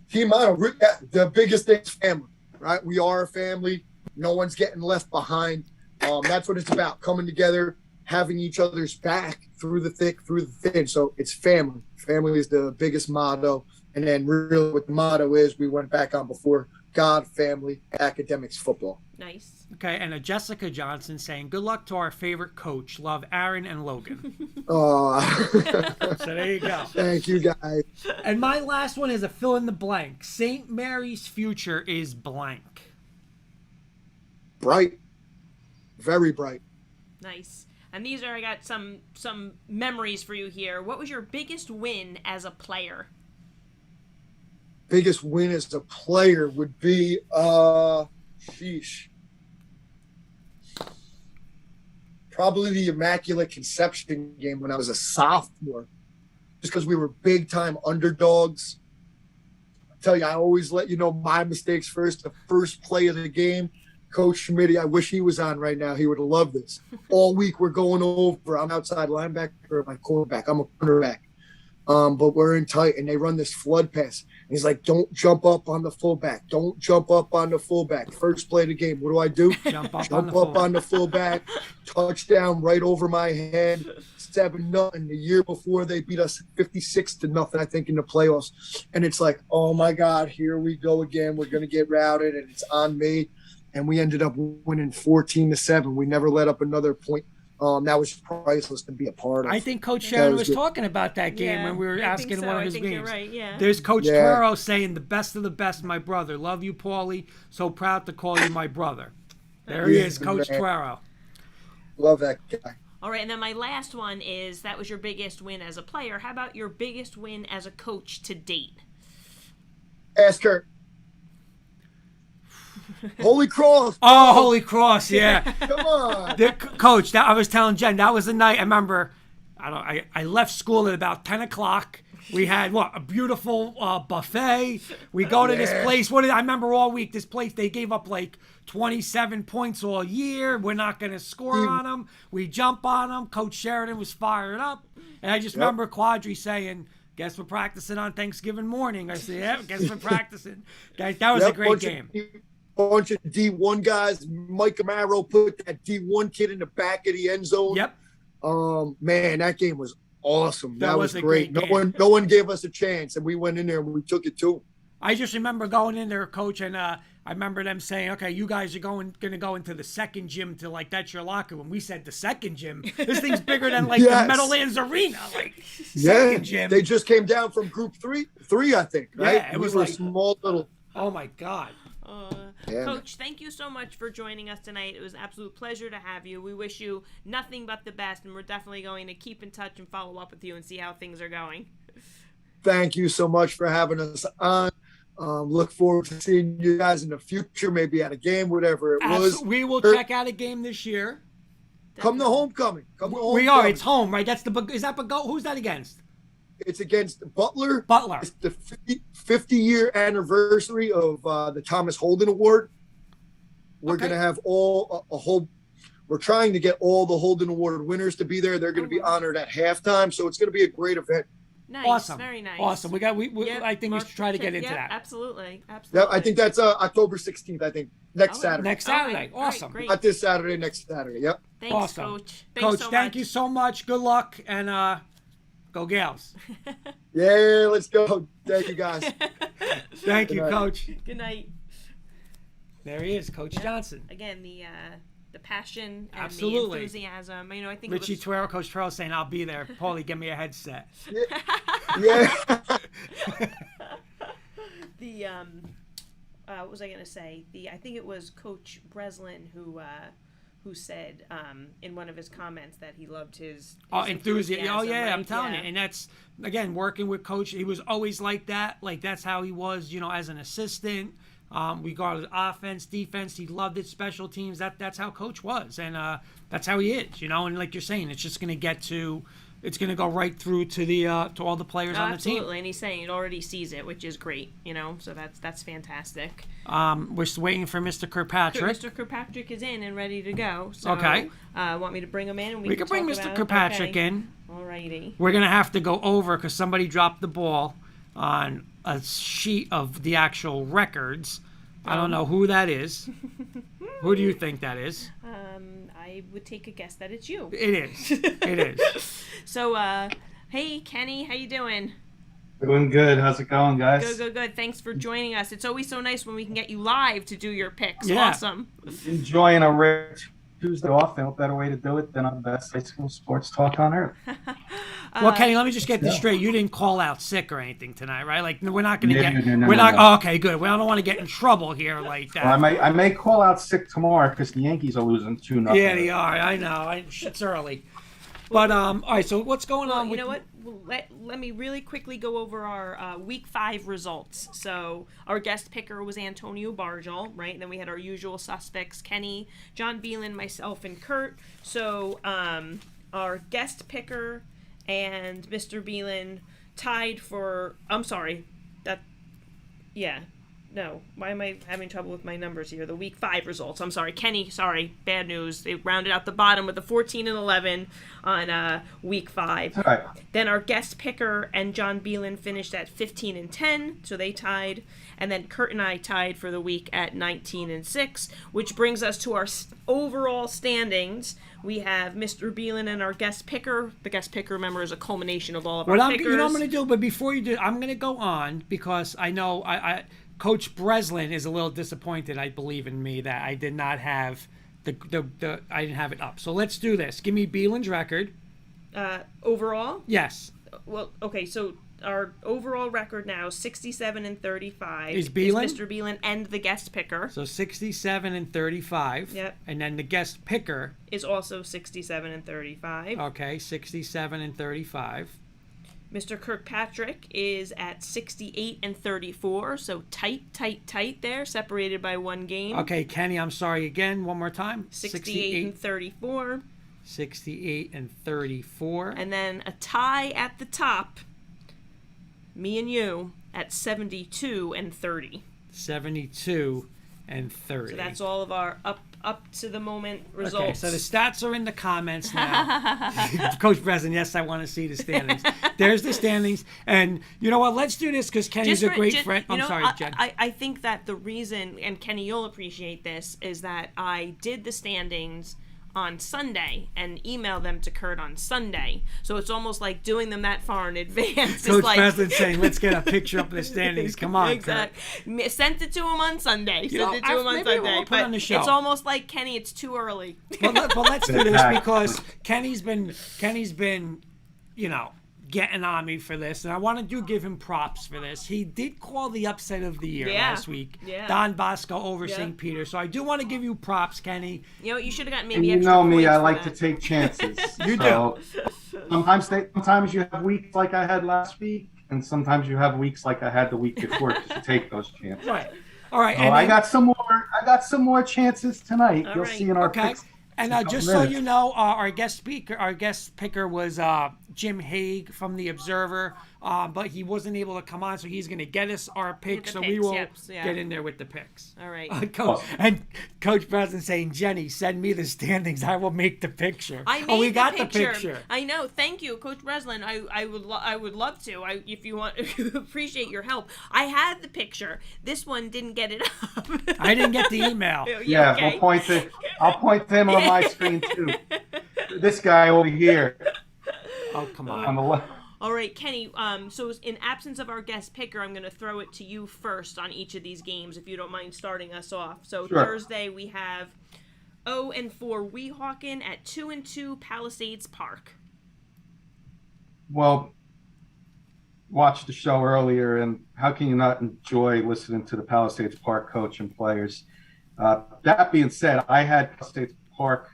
Team motto, the biggest thing is family, right? We are a family. No one's getting left behind. That's what it's about, coming together, having each other's back through the thick, through the thin. So it's family. Family is the biggest motto. And then really what the motto is, we went back on before, God, family, academics, football. Nice. Okay, and a Jessica Johnson saying, good luck to our favorite coach. Love, Aaron and Logan. So there you go. Thank you, guys. And my last one is a fill in the blank. St. Mary's future is blank. Bright. Very bright. Nice. And these are, I got some memories for you here. What was your biggest win as a player? Biggest win as a player would be, probably the Immaculate Conception game when I was a sophomore, just because we were big time underdogs. I tell you, I always let you know my mistakes first. The first play of the game, Coach Schmidt, I wish he was on right now. He would have loved this. All week we're going over. I'm outside linebacker, my quarterback. I'm a cornerback. But we're in tight, and they run this flood pass. And he's like, don't jump up on the fullback. Don't jump up on the fullback. First play of the game. What do? Jump up on the fullback. Touchdown right over my head. 7-0. The year before, they beat us 56-0, I think, in the playoffs. And it's like, oh, my God, here we go again. We're going to get routed, and it's on me. And we ended up winning 14-7. We never let up another point. That was priceless to be a part of. I think Coach Sharon was talking about that game when we were asking one of his games. You're right, yeah. There's Coach Tuero saying, the best of the best, my brother. Love you, Paulie. So proud to call you my brother. There he is, Coach Tuero. Love that guy. All right, and then my last one is, that was your biggest win as a player. How about your biggest win as a coach to date? Ask her. Holy Cross. Oh, Holy Cross, yeah. Come on. Coach, I was telling Jen, that was the night. I remember, I left school at about 10 o'clock. We had, a beautiful buffet. We go to this place. I remember all week, this place, they gave up like 27 points all year. We're not going to score on them. We jump on them. Coach Sheridan was fired up. And I just remember Quadri saying, guess we're practicing on Thanksgiving morning. I said, yeah, guess we're practicing. Guys, that was a great game. Bunch of D1 guys. Mike Amaro put that D1 kid in the back of the end zone. Yep. Man, that game was awesome. That was great. No one gave us a chance, and we went in there and we took it too. I just remember going in there, Coach, and I remember them saying, okay, you guys are going to go into the second gym to, that's your locker room. We said the second gym. This thing's bigger than, the Meadowlands Arena. Second gym. They just came down from group three, I think, right? Yeah, it was a small little. Oh, my God. Yeah. Coach, thank you so much for joining us tonight. It was an absolute pleasure to have you. We wish you nothing but the best, and we're definitely going to keep in touch and follow up with you and see how things are going. Thank you so much for having us on. Look forward to seeing you guys in the future, maybe at a game, whatever it was. We will check out a game this year. Come to homecoming. We are. It's home, right? That's is that who's that against? It's against Butler. Butler. It's the 50-year anniversary of the Thomas Holden Award. We're going to have we're trying to get all the Holden Award winners to be there. They're going to be honored at halftime. So it's going to be a great event. Nice. Awesome. Very nice. Awesome. I think we should try to get into that. Absolutely. Yeah, I think that's October 16th, I think. Next Saturday. Next Saturday. Right. Awesome. Great. Not this Saturday, next Saturday. Yep. Thanks, Awesome. Coach. Coach, so thank much. you so much. Good luck, and go Gales. Yeah, let's go. Thank you, guys. Thank you, night. Coach. Good night. There he is, Coach Johnsen. Again, the passion and Absolutely. the enthusiasm. I think Richie it was... Tuero, Coach Tuero saying, I'll be there. Paulie, give me a headset. Yeah. The what was I gonna say? I think it was Coach Breslin who said in one of his comments that he loved his enthusiasm. Oh, yeah, right? I'm telling you. And that's, again, working with Coach. He was always like that. Like, that's how he was, as an assistant. Regardless of offense, defense, he loved it. Special teams, that's how Coach was. And that's how he is, And like you're saying, it's just going to it's going to go right through to to all the players on the team. Absolutely, and he's saying it already sees it, which is great, So that's fantastic. We're still waiting for Mr. Kirkpatrick. Mr. Kirkpatrick is in and ready to go. So, Okay. Want me to bring him in? And We can bring Mr. Kirkpatrick in. Alrighty. We're going to have to go over because somebody dropped the ball on a sheet of the actual records. I don't know who that is. Who do you think that is? I would take a guess that it's you. It is. It is. So, hey, Kenny, how you doing? Doing good. How's it going, guys? Good. Thanks for joining us. It's always so nice when we can get you live to do your picks. Yeah. Awesome. Enjoying a rare Tuesday off. No better way to do it than on the best high school sports talk on earth. Well, Kenny, let me just get this straight. You didn't call out sick or anything tonight, right? Like, we're not going to get. No, we're not. no. Oh, okay, good. Well, I don't want to get in trouble here like that. Well, I may call out sick tomorrow because the Yankees are losing 2-0. Yeah, they are. I know. It's early. But all right. So what's going on? You know what? Let me really quickly go over our Week 5 results. So our guest picker was Antonio Bargel, right? And then we had our usual suspects: Kenny, John Beelan, myself, and Kurt. So our guest picker and Mr. Beelan tied for. I'm sorry. No. Why am I having trouble with my numbers here? The Week 5 results. I'm sorry. Kenny, bad news. They rounded out the bottom with a 14-11 on Week 5. All right. Then our guest picker and John Beelan finished at 15-10, so they tied. And then Kurt and I tied for the week at 19-6, which brings us to our overall standings. We have Mr. Beelan and our guest picker. The guest picker, remember, is a culmination of all of our pickers. You know what I'm going to do? But before you do, I'm going to go on because I know Coach Breslin is a little disappointed, I believe, in me that I did not have I didn't have it up. So let's do this. Give me Beelan's record. Overall? Yes. Well, okay, so our overall record now is 67-35. Is Beelan? Mr. Beelan and the guest picker. So 67-35. Yep. And then the guest picker Is also 67-35. Okay, 67-35. Mr. Kirkpatrick is at 68-34, so tight there, separated by one game. Okay, Kenny, I'm sorry again. One more time. 68-34. 68-34. And then a tie at the top, me and you, at 72-30. 72-30. So that's all of our up to the moment results. Okay, so the stats are in the comments now. Coach Breslin, yes, I want to see the standings. There's the standings. And you know what? Let's do this because Kenny's a great friend. I'm sorry, Jen. I think that the reason, and Kenny, you'll appreciate this, is that I did the standings on Sunday and emailed them to Kurt on Sunday. So it's almost like doing them that far in advance. Coach like, Breslin saying, let's get a picture up of the standings. Come on, exactly. Kurt. Sent it to him on Sunday. Maybe we'll put it on the show. It's almost like, Kenny, it's too early. But let's do this because Kenny's been, getting on me for this, and I want to give him props for this. He did call the upset of the year last week. Yeah. Don Bosco over St. Peter. So I do want to give you props, Kenny. You know, you should have gotten And maybe you extra know me, points I for like that. to take chances. You So sometimes you have weeks like I had last week, and sometimes you have weeks like I had the week before to take those chances. Right. All right. So and I then- got some more chances tonight. All You'll right. see in our Okay. picks. And in a just couple so minutes. you know, our guest picker was Jim Hague from the Observer, but he wasn't able to come on, so he's going to get us our picks. the So we picks, will yep, yeah. get in there with the picks. All right. Coach Breslin saying, Jenny, send me the standings. I will make the picture. I made we got the picture. picture. I know. Thank you, Coach Breslin. I would love to. If you want, appreciate your help. I had the picture. This one didn't get it up. I didn't get the email. Yeah, okay? I'll point to him on my screen too. This guy over here Oh, come on. on the left. All right, Kenny. So in absence of our guest picker, I'm going to throw it to you first on each of these games, if you don't mind starting us off. So Sure. Thursday we have 0-4 Weehawken at 2-2 Palisades Park. Well, watched the show earlier, and how can you not enjoy listening to the Palisades Park coach and players? That being said, I had Palisades Park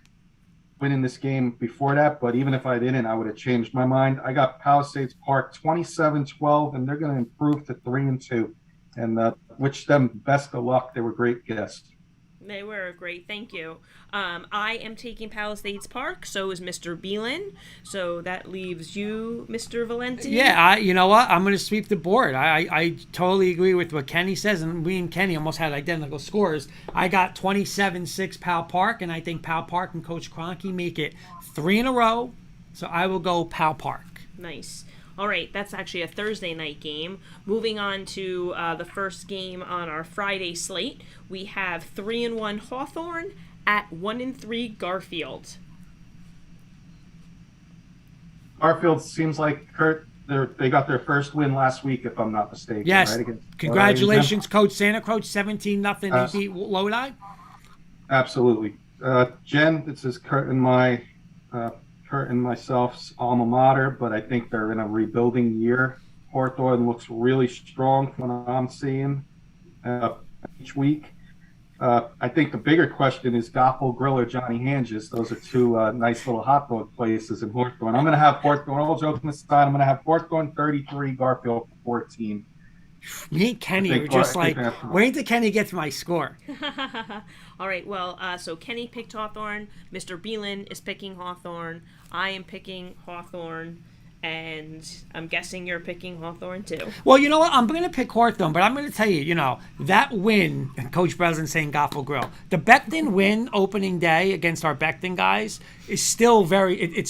winning this game before that, but even if I didn't, I would have changed my mind. I got Palisades Park 27-12, and they're going to improve to 3-2, and wish them best of luck. They were great guests. They were great. Thank you. I am taking Palisades Park. So is Mr. Beelan. So that leaves you, Mr. Valenti. Yeah, you know what? I'm going to sweep the board. I totally agree with what Kenny says, and we and Kenny almost had identical scores. I got 27-6 Pal Park, and I think Pal Park and Coach Kroncke make it 3 in a row. So I will go Pal Park. Nice. All right, that's actually a Thursday night game. Moving on to the first game on our Friday slate, we have 3-1 Hawthorne at 1-3 Garfield. Garfield seems like Kurt. They got their first win last week, if I'm not mistaken. Yes. Right? Against Congratulations, Coach Santa Cruz. 17-0. He beat Lodi. Absolutely. Jen, this is Kurt and myself's alma mater, but I think they're in a rebuilding year. Hawthorne looks really strong from what I'm seeing each week. I think the bigger question is Goffel Grill or Johnny Hanges. Those are two nice little hot dog places in Hawthorne. I'm going to have Hawthorne, all joking aside, I'm going to have Hawthorne 33, Garfield 14. Me and Kenny think are just I think like, that's- wait till Kenny gets my score. All right, well, so Kenny picked Hawthorne. Mr. Beelan is picking Hawthorne. I am picking Hawthorne. And I'm guessing you're picking Hawthorne too. Well, you know what? I'm going to pick Hawthorne, but I'm going to tell you, that win, and Coach Breslin saying Goffel Grill, the Becton win opening day against our Becton guys is still it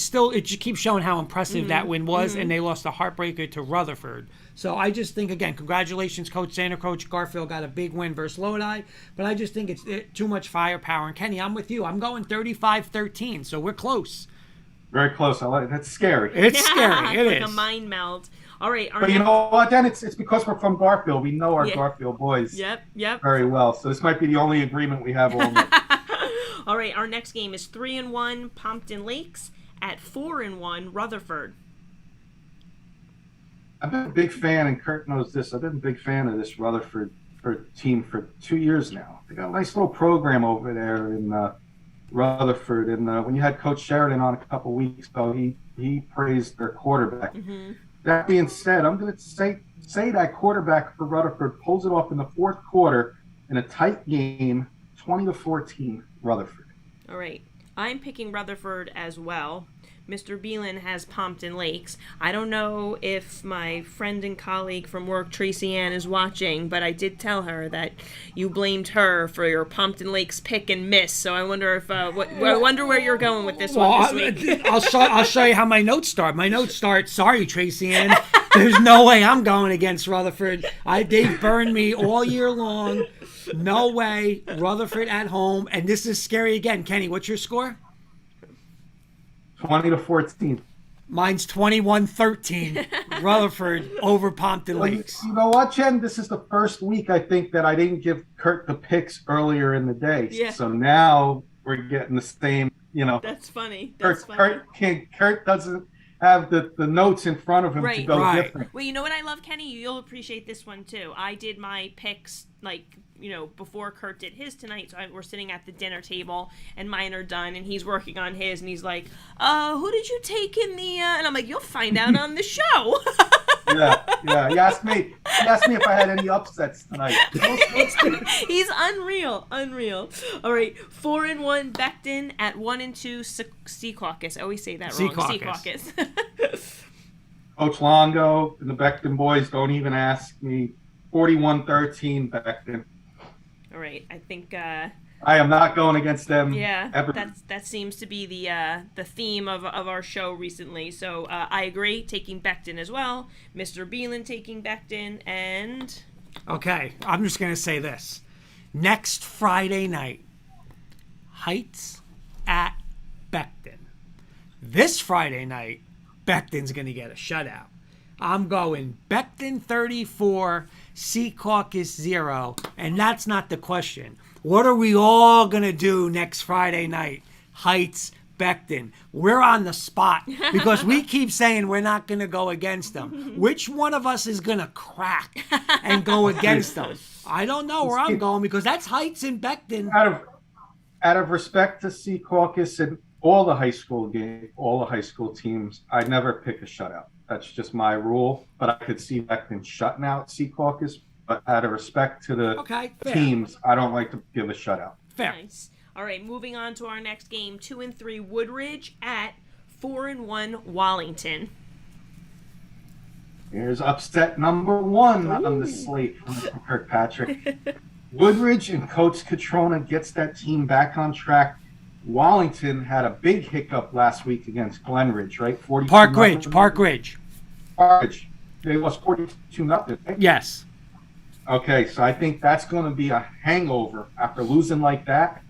just keeps showing how impressive that win was, and they lost a heartbreaker to Rutherford. So I just think, again, congratulations, Coach Santa. Coach Garfield got a big win versus Lodi, but I just think it's too much firepower. And Kenny, I'm with you. I'm going 35-13, so we're close. Very close. I like that's scary. It's scary. It It's like is. a mind meld. All right. But you know what, then it's because we're from Garfield. We know our Yeah. Garfield boys Yep. very well. So this might be the only agreement we have all night. All right. Our next game is 3-1 Pompton Lakes at 4-1 Rutherford. I've been a big fan, and Kurt knows this. I've been a big fan of this Rutherford team for 2 years now. They got a nice little program over there in Rutherford. And when you had Coach Sheridan on a couple weeks ago, he praised their quarterback. Mm-hmm. That being said, I'm going to say that quarterback for Rutherford pulls it off in the fourth quarter in a tight game, 20-14 Rutherford. All right. I'm picking Rutherford as well. Mr. Beelan has Pompton Lakes. I don't know if my friend and colleague from work, Tracy Ann, is watching, but I did tell her that you blamed her for your Pompton Lakes pick and miss. So I wonder if I wonder where you're going with this one this week. I'll show you how my notes start. My notes start, sorry, Tracy Ann. There's no way I'm going against Rutherford. They've burned me all year long. No way. Rutherford at home. And this is scary again. Kenny, what's your score? 20-14. Mine's 21-13. Rutherford over Pompton Lakes. You know what, Jen? This is the first week I think that I didn't give Kurt the picks earlier in the day. Yeah. So now we're getting the same, That's funny. That's funny. Kurt doesn't. have the notes in front of him to Right. go Right. different. Well, you know what I love, Kenny? You'll appreciate this one too. I did my picks before Kurt did his tonight, so we're sitting at the dinner table and mine are done, and he's working on his, and he's like, "Who did you take in the?" And I'm like, "You'll find out on the show." Yeah. He asked me if I had any upsets tonight. He's unreal. All right, 4-1 Becton at 1-2 Sea Caucus. I always say that Sea wrong. Caucus. Sea Caucus. Coach Longo and the Becton boys, don't even ask me. 41-13 Becton. All right, I think. I am not going against them. Yeah, ever. that seems to be the theme of our show recently. So I agree, taking Becton as well. Mr. Beelan taking Becton, and Okay, I'm just going to say this. Next Friday night, Heights at Becton. This Friday night, Becton's going to get a shutout. I'm going Becton 34, Sea Caucus 0, and that's not the question. What are we all going to do next Friday night? Heights, Becton. We're on the spot because we keep saying we're not going to go against them. Which one of us is going to crack and go against them? I don't know where I'm going because that's Heights and Becton. Out of respect to Sea Caucus and all the high school teams, I'd never pick a shutout. That's just my rule. But I could see Becton shutting out Sea Caucus. But out of respect to the fair. teams, I don't like to give a shutout. Fair. nice. All right, moving on to our next game, 2-3 Woodridge at 4-1 Wallington. Here's upset number 1 on the slate from Kirkpatrick. Woodridge and Coach Catrona gets that team back on track. Wallington had a big hiccup last week against Glenridge, right? Park Ridge. They lost 42-0. Yes. Okay, so I think that's going to be a hangover after losing like that.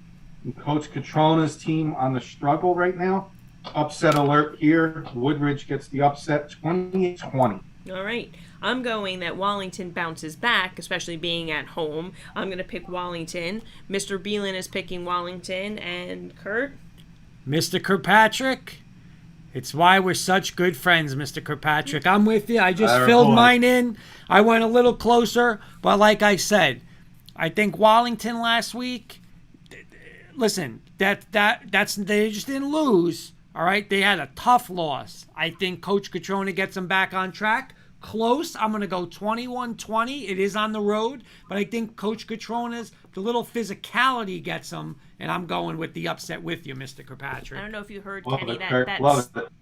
And Coach Catrona's team on the struggle right now. Upset alert here. Woodridge gets the upset 28-20. All right. I'm going that Wallington bounces back, especially being at home. I'm going to pick Wallington. Mr. Beelan is picking Wallington. And Kurt? Mr. Kirkpatrick. It's why we're such good friends, Mr. Kirkpatrick. I'm with you. I just filled mine in. I went a little closer, but like I said, I think Wallington last week. Listen, that's they just didn't lose. All right, they had a tough loss. I think Coach Catrona gets them back on track. Close. I'm going to go 21-20. It is on the road, but I think Coach Catrona's the little physicality gets them, and I'm going with the upset with you, Mr. Kirkpatrick. I don't know if you heard, Love Kenny, it, Kurt.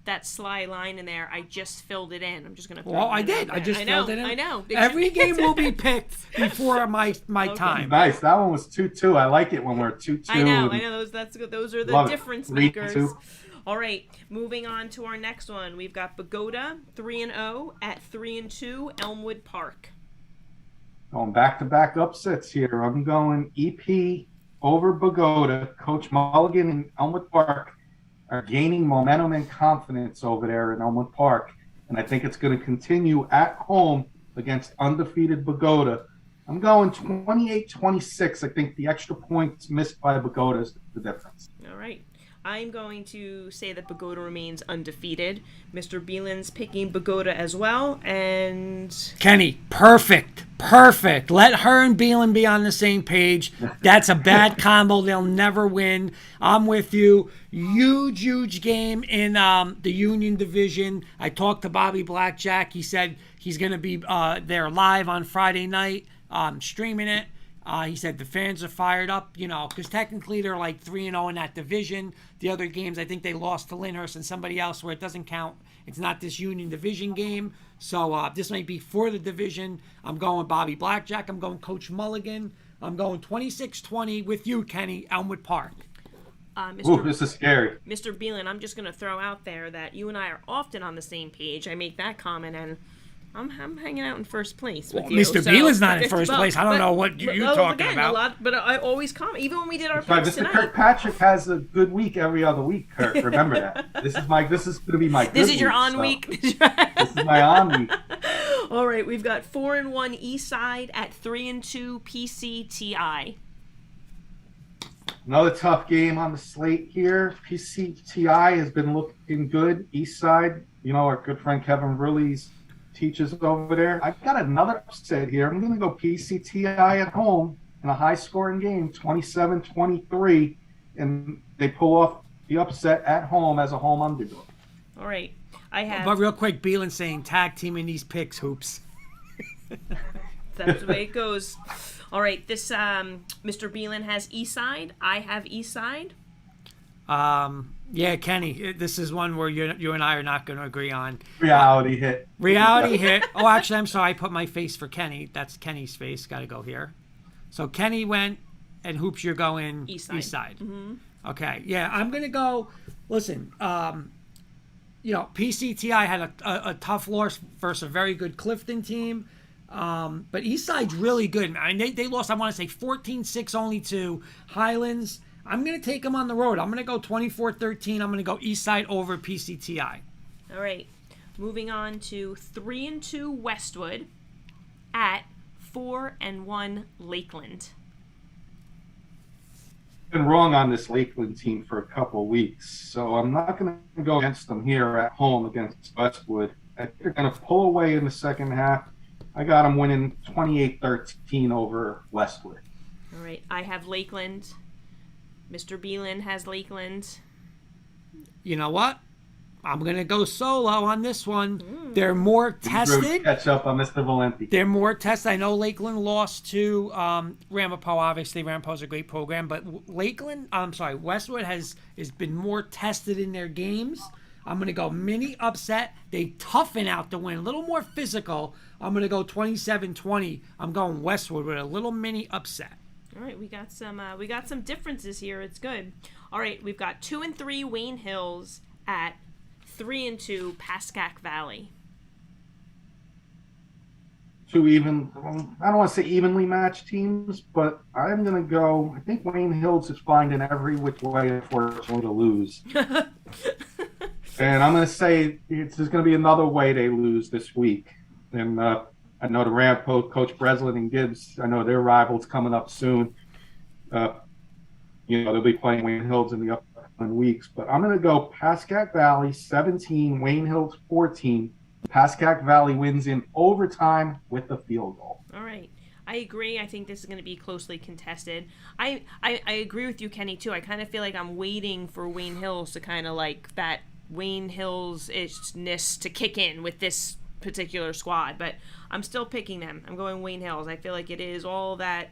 that sly line in there. I just filled it in. I'm just going to Well, I did. I just filled it in. I know. Every game will be picked before my time. Nice. That one was 2-2. I like it when we're 2-2. I know. Those are the difference makers. 3-2. All right, moving on to our next one. We've got Pagoda 3-0 at 3-2 Elmwood Park. Going back-to-back upsets here. I'm going EP over Pagoda. Coach Mulligan and Elmwood Park are gaining momentum and confidence over there in Elmwood Park, and I think it's going to continue at home against undefeated Pagoda. I'm going 28-26. I think the extra points missed by Pagoda is the difference. All right. I'm going to say that Pagoda remains undefeated. Mr. Beelan's picking Pagoda as well, and Kenny, perfect. Let her and Beelan be on the same page. That's a bad combo. They'll never win. I'm with you. Huge game in the Union Division. I talked to Bobby Blackjack. He said he's going to be there live on Friday night, streaming it. He said the fans are fired up, because technically they're like 3-0 in that division. The other games, I think they lost to Lyndhurst and somebody else where it doesn't count. It's not this Union Division game. So this might be for the division. I'm going Bobby Blackjack. I'm going Coach Mulligan. I'm going 26-20 with you, Kenny, Elmwood Park. Mr. This is scary. Mr. Beelan, I'm just going to throw out there that you and I are often on the same page. I make that comment, and I'm hanging out in first place with you. Mr. Beelan's not in first place. I don't know what you're talking about. But I always comment, even when we did our Right, picks Mr. tonight. Kirkpatrick has a good week every other week, Kurt. Remember that. This is going to be my good This is your week, on so. week. This is my on week. All right, we've got 4-1 Eastside at 3-2 PCTI. Another tough game on the slate here. PCTI has been looking good. Eastside our good friend Kevin Rullies teaches over there. I've got another upset here. I'm going to go PCTI at home in a high-scoring game, 27-23, and they pull off the upset at home as a home underdog. All right. I have. But real quick, Beelan saying tag teaming these picks, Hoops. That's the way it goes. All right. This Mr. Beelan has Eastside. I have Eastside. Yeah, Kenny, this is one where you and I are not going to agree on. Reality hit. Reality hit. Oh, actually, I'm sorry. I put my face for Kenny. That's Kenny's face. Got to go here. So Kenny went, and Hoops, you're going Eastside. Mm-hmm. Okay. Yeah, I'm going to go. Listen, PCTI had a tough loss versus a very good Clifton team. But Eastside's really good. I mean, they lost, I want to say, 14-6 only to Highlands. I'm going to take them on the road. I'm going to go 24-13. I'm going to go Eastside over PCTI. All right. Moving on to 3-2 Westwood at 4-1 Lakeland. Been wrong on this Lakeland team for a couple of weeks, so I'm not going to go against them here at home against Westwood. I think they're going to pull away in the second half. I got them winning 28-13 over Westwood. All right. I have Lakeland. Mr. Beelan has Lakeland. You know what? I'm going to go solo on this one. They're more tested. Catch up on Mr. Valenti. They're more tested. I know Lakeland lost to Ramapo. Obviously, Ramapo's a great program. But Westwood has been more tested in their games. I'm going to go mini upset. They toughen out the win. A little more physical. I'm going to go 27-20. I'm going Westwood with a little mini upset. All right, we got some differences here. It's good. All right, we've got 2-3 Wayne Hills at 3-2 Pascack Valley. I don't want to say evenly matched teams, but I'm going to go. I think Wayne Hills is finding every which way, unfortunately, to lose. And I'm going to say there's going to be another way they lose this week. And I know the Rampo, Coach Breslin and Gibbs, I know their rivals coming up soon. They'll be playing Wayne Hills in the upcoming weeks. But I'm going to go Pascack Valley 17, Wayne Hills 14. Pascack Valley wins in overtime with a field goal. All right. I agree. I think this is going to be closely contested. I agree with you, Kenny, too. I kind of feel like I'm waiting for Wayne Hills to kind of like that Wayne Hills-ishness to kick in with this particular squad, but I'm still picking them. I'm going Wayne Hills. I feel like it is all that,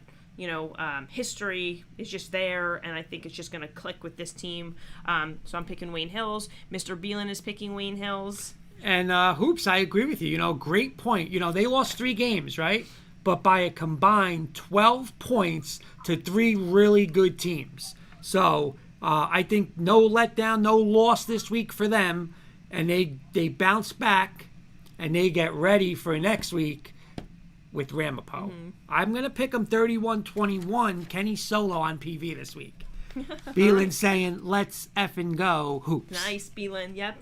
history is just there, and I think it's just going to click with this team. So I'm picking Wayne Hills. Mr. Beelan is picking Wayne Hills. And Hoops, I agree with you. Great point. They lost 3 games, right? But by a combined 12 points to 3 really good teams. So I think no letdown, no loss this week for them, and they bounce back. And they get ready for next week with Ramapo. Mm-hmm. I'm going to pick them 31-21. Kenny solo on PV this week. Beelan saying, let's effing go, Hoops. Nice, Beelan. Yep.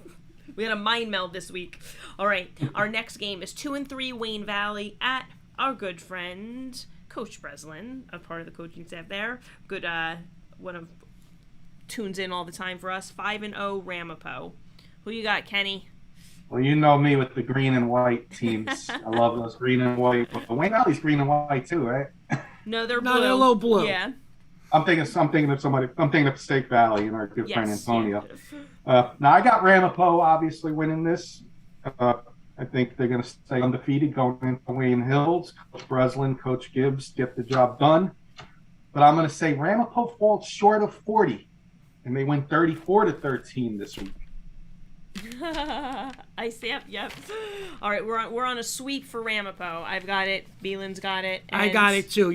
We had a mind meld this week. All right. Our next game is 2-3 Wayne Valley at our good friend, Coach Breslin, a part of the coaching staff there. Good, one of tunes in all the time for us. 5-0 Ramapo. Who you got, Kenny? Well, you know me with the green and white teams. I love those green and white. But Wayne Valley's green and white too, right? No, they're blue. No, they're a little blue. Yeah. I'm thinking of Stake Valley and our good friend Antonio. Now I got Ramapo obviously winning this. I think they're going to stay undefeated going into Wayne Hills. Coach Breslin, Coach Gibbs get the job done. But I'm going to say Ramapo falls short of 40, and they win 34-13 this week. I see. Yep. All right, we're on a sweep for Ramapo. I've got it. Beelan's got it. I got it too.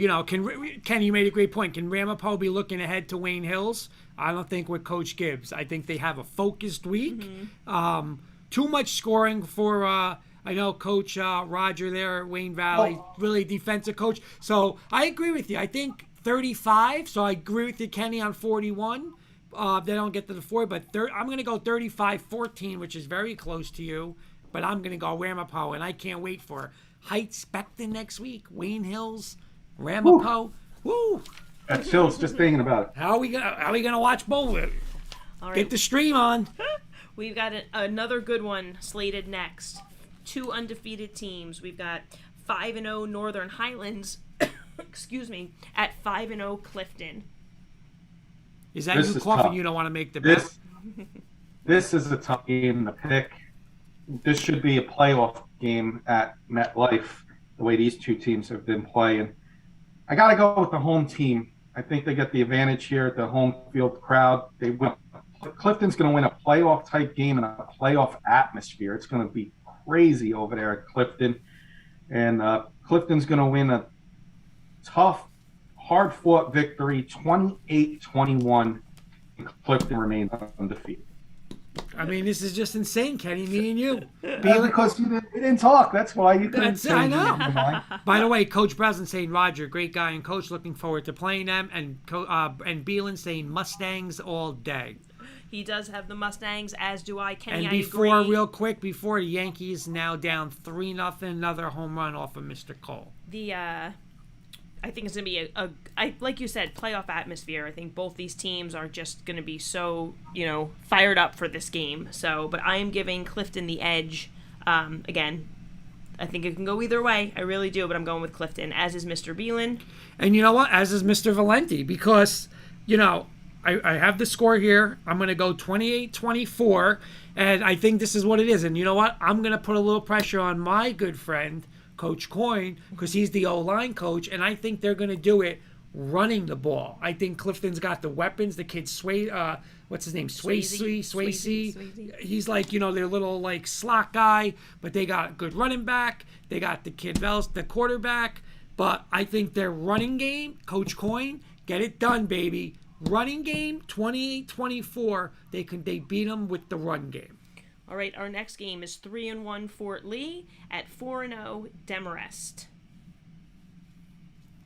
Ken, you made a great point. Can Ramapo be looking ahead to Wayne Hills? I don't think with Coach Gibbs. I think they have a focused week. Mm-hmm. Too much scoring for. I know Coach Roger there at Wayne Valley, really defensive coach. So I agree with you. I think 35. So I agree with you, Kenny, on 41. They don't get to the 4, but I'm going to go 35-14, which is very close to you. But I'm going to go Ramapo, and I can't wait for Heights Beckton next week. Wayne Hills, Ramapo. Woo! That chills just thinking about it. How are we gonna watch both? All right. Get the stream on. We've got another good one slated next. 2 undefeated teams. We've got 5-0 Northern Highlands, excuse me, at 5-0 Clifton. Is that This you is coughing? tough. You don't want to make the bet? This is a tough game to pick. This should be a playoff game at MetLife, the way these two teams have been playing. I got to go with the home team. I think they get the advantage here at the home field crowd. Clifton's going to win a playoff-type game in a playoff atmosphere. It's going to be crazy over there at Clifton. And Clifton's going to win a tough, hard-fought victory, 28-21, and Clifton remains undefeated. I mean, this is just insane, Kenny, me and you. Because we didn't talk. That's why you couldn't That's, say I know. your mind. By the way, Coach Breslin saying, Roger, great guy and coach, looking forward to playing them. And Beelan saying Mustangs all day. He does have the Mustangs, as do I. Kenny, And I before, agree. real quick, the Yankees now down 3-0, another home run off of Mr. Cole. I think it's going to be like you said, playoff atmosphere. I think both these teams are just going to be so, fired up for this game. So, but I am giving Clifton the edge. Again, I think it can go either way. I really do, but I'm going with Clifton, as is Mr. Beelan. And you know what? As is Mr. Valenti, because, I have the score here. I'm going to go 28-24, and I think this is what it is. And you know what? I'm going to put a little pressure on my good friend, Coach Coyne, because he's the O-line coach, and I think they're going to do it running the ball. I think Clifton's got the weapons. The kid what's his name? Swayze. He's like, their little slot guy, but they got a good running back. They got the kid Vels, the quarterback. But I think their running game, Coach Coyne, get it done, baby. Running game, 28-24. They beat them with the run game. All right, our next game is 3-1 Fort Lee at 4-0 Demarest.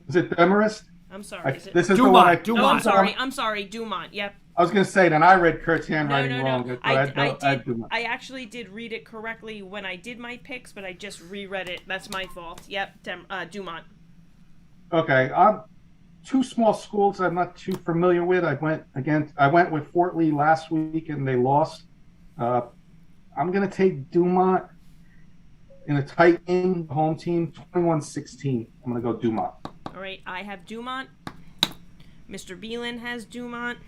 Is it Demarest? I'm sorry. Is it? This is Dumont, the one Dumont. I'm sorry, Dumont. Yep. I was going to say, then I read Kurt's No. handwriting wrong. I actually did read it correctly when I did my picks, but I just reread it. That's my fault. Yep, Dumont. Okay, two small schools I'm not too familiar with. I went with Fort Lee last week and they lost. I'm going to take Dumont in a tight game, home team, 21-16. I'm going to go Dumont. All right, I have Dumont. Mr. Beelan has Dumont.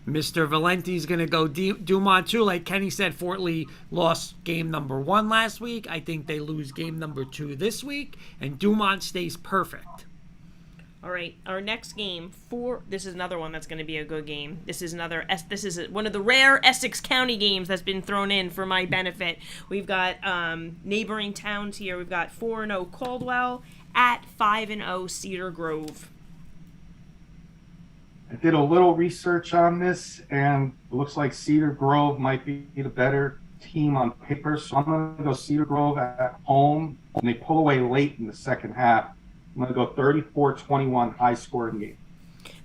Mr. Valenti's going to go Dumont too. Like Kenny said, Fort Lee lost game number 1 last week. I think they lose game number 2 this week, and Dumont stays perfect. All right, our next game, this is another one that's going to be a good game. This is one of the rare Essex County games that's been thrown in for my benefit. We've got neighboring towns here. We've got 4-0 Caldwell at 5-0 Cedar Grove. I did a little research on this, and it looks like Cedar Grove might be the better team on paper, so I'm going to go Cedar Grove at home, and they pull away late in the second half. I'm going to go 34-21, high-scoring game.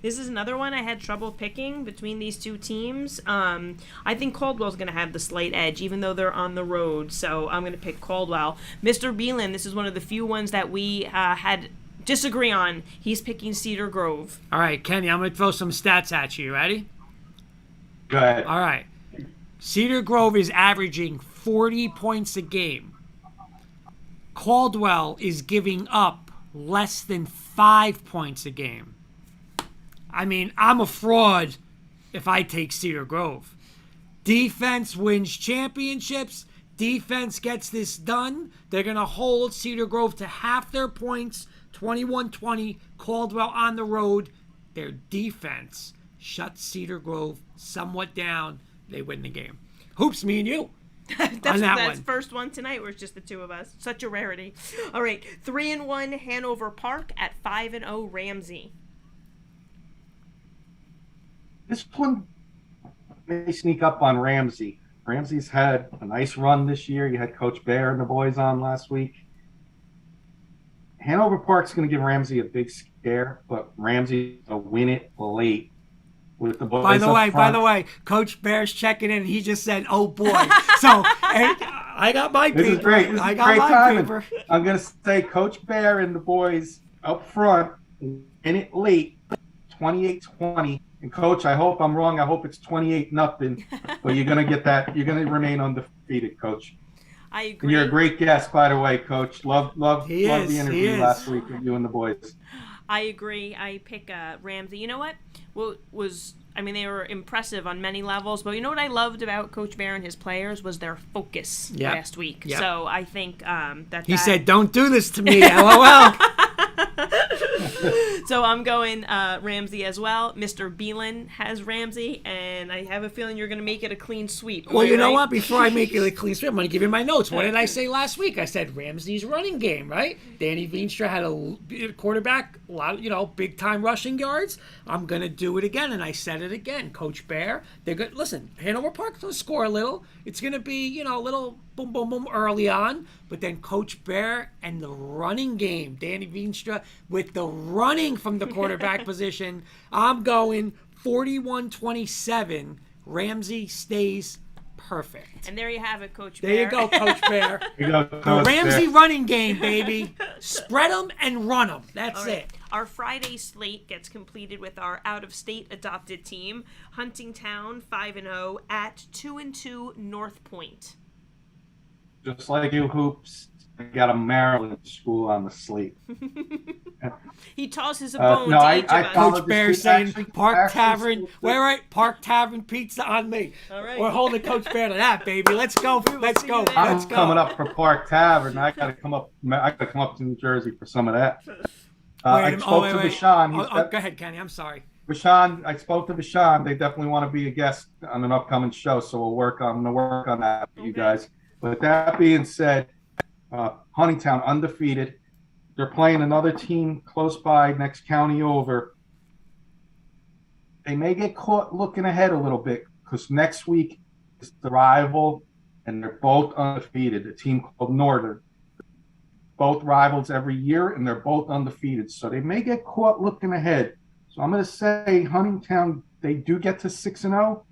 This is another one I had trouble picking between these two teams. I think Caldwell's going to have the slight edge, even though they're on the road, so I'm going to pick Caldwell. Mr. Beelan, this is one of the few ones that we had disagree on. He's picking Cedar Grove. All right, Kenny, I'm going to throw some stats at you. Ready? Go ahead. All right. Cedar Grove is averaging 40 points a game. Caldwell is giving up less than 5 points a game. I mean, I'm a fraud if I take Cedar Grove. Defense wins championships. Defense gets this done. They're going to hold Cedar Grove to half their points, 21-20. Caldwell on the road. Their defense shuts Cedar Grove somewhat down. They win the game. Hoops, me and you. That's first one tonight where it's just the two of us. Such a rarity. All right, 3-1 Hanover Park at 5-0 Ramsey. This one may sneak up on Ramsey. Ramsey's had a nice run this year. You had Coach Bear and the boys on last week. Hanover Park's going to give Ramsey a big scare, but Ramsey's going to win it late. With the boys by the way, Coach Bear's checking in. He just said, "Oh boy!" So I got my paper. This is great. This I is got great my timing. paper. I'm gonna say Coach Bear and the boys up front in it late, 28-20, And Coach, I hope I'm wrong. I hope it's 28-0, but you're gonna get that. You're gonna remain undefeated, Coach. I And agree. you're a great guest, by the way, Coach. Love He the is, he interview is. last week with you and the boys. I agree. I pick Ramsey. You know what? They were impressive on many levels, but you know what I loved about Coach Bear and his players was their focus last week. Yep. So I think He said, "Don't do this to me." LOL. So I'm going Ramsey as well. Mr. Beelan has Ramsey, and I have a feeling you're going to make it a clean sweep. Well, you know what? Before I make it a clean sweep, I'm going to give you my notes. What did I say last week? I said Ramsey's running game, right? Danny Veenstra had a quarterback, a lot of, big-time rushing yards. I'm going to do it again, and I said it again. Coach Bear, they're good. Listen, Hanover Park's going to score a little. It's going to be, a little boom, boom, boom early on. But then Coach Bear and the running game, Danny Veenstra, with the running from the quarterback position, I'm going 41-27. Ramsey stays perfect. And there you have it, Coach There Bear. you go, Coach Bear. You go, The Coach Ramsey Bear. running game, baby. Spread them and run them. That's All right. it. Our Friday slate gets completed with our out-of-state adopted team, Huntingtown 5-0 at 2-2 North Point. Just like you, Hoops, I got a Maryland school on the slate. He tosses a bone no, to I each of us. followed Coach the Bear street- saying actually- Park actually- Tavern. Wait, Park Tavern pizza on me. All right. We're holding Coach Bear to that, baby. Let's go. Let's go. I'm Let's go. coming up for Park Tavern. I gotta come up to New Jersey for some of that. I spoke to Bashan. Go ahead, Kenny. I'm sorry. Bashan, I spoke to Bashan. They definitely want to be a guest on an upcoming show, so I'm gonna work on that for you guys. But that being said, Huntingtown undefeated. They're playing another team close by, next county over. They may get caught looking ahead a little bit because next week is the rival, and they're both undefeated. A team called Northern. Both rivals every year, and they're both undefeated. So they may get caught looking ahead. So I'm going to say Huntingtown, they do get to 6-0.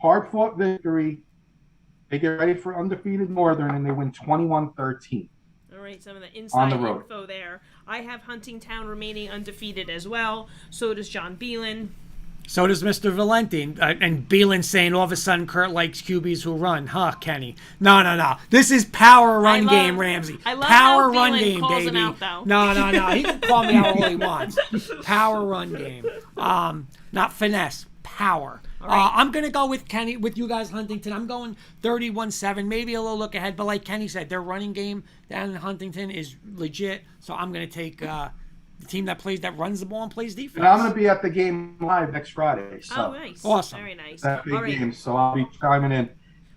Hard-fought victory. They get ready for undefeated Northern, and they win 21-13. All right, some of the On inside the road. info there. I have Huntingtown remaining undefeated as well. So does John Beelan. So does Mr. Valenti. And Beelan saying all of a sudden Kurt likes QBs who run. Huh, Kenny? No. This is power run game, Ramsey. I love power how run Beelan game, calls baby. him out, though. No. He can call me out all he wants. Power run game. Not finesse. Power. right. I'm going to go with Kenny, with you guys, Huntington. I'm going 31-7, maybe a little look ahead. But like Kenny said, their running game down in Huntington is legit. So I'm going to take the team that runs the ball and plays defense. And I'm going to be at the game live next Friday. So Oh, nice. Awesome. Very nice. that big All right. game. So I'll be chiming in.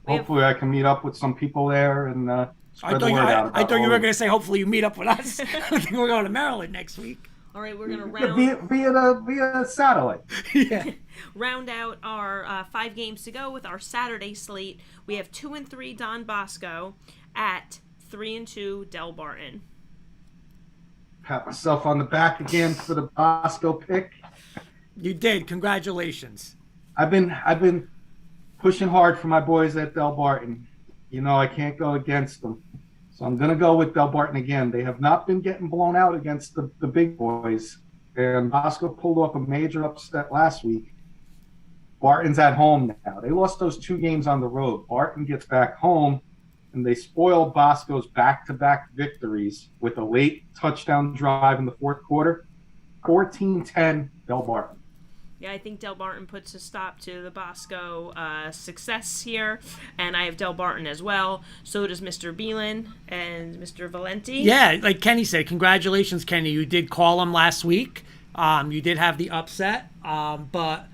Hopefully I can meet up with some people there and spread the word out. I thought you were going to say hopefully you meet up with us. I think we're going to Maryland next week. All right, we're going to via satellite. Yeah. round out our 5 games to go with our Saturday slate. We have 2-3 Don Bosco at 3-2 Del Barton. Pat myself on the back again for the Bosco pick. You did. Congratulations. I've been pushing hard for my boys at Del Barton. I can't go against them. So I'm going to go with Del Barton again. They have not been getting blown out against the big boys. And Bosco pulled off a major upset last week. Barton's at home now. They lost those 2 games on the road. Barton gets back home, and they spoiled Bosco's back-to-back victories with a late touchdown drive in the fourth quarter. 14-10 Del Barton. Yeah, I think Del Barton puts a stop to the Bosco success here, and I have Del Barton as well. So does Mr. Beelan and Mr. Valenti. Yeah, like Kenny said, congratulations, Kenny. You did call him last week. You did have the upset, but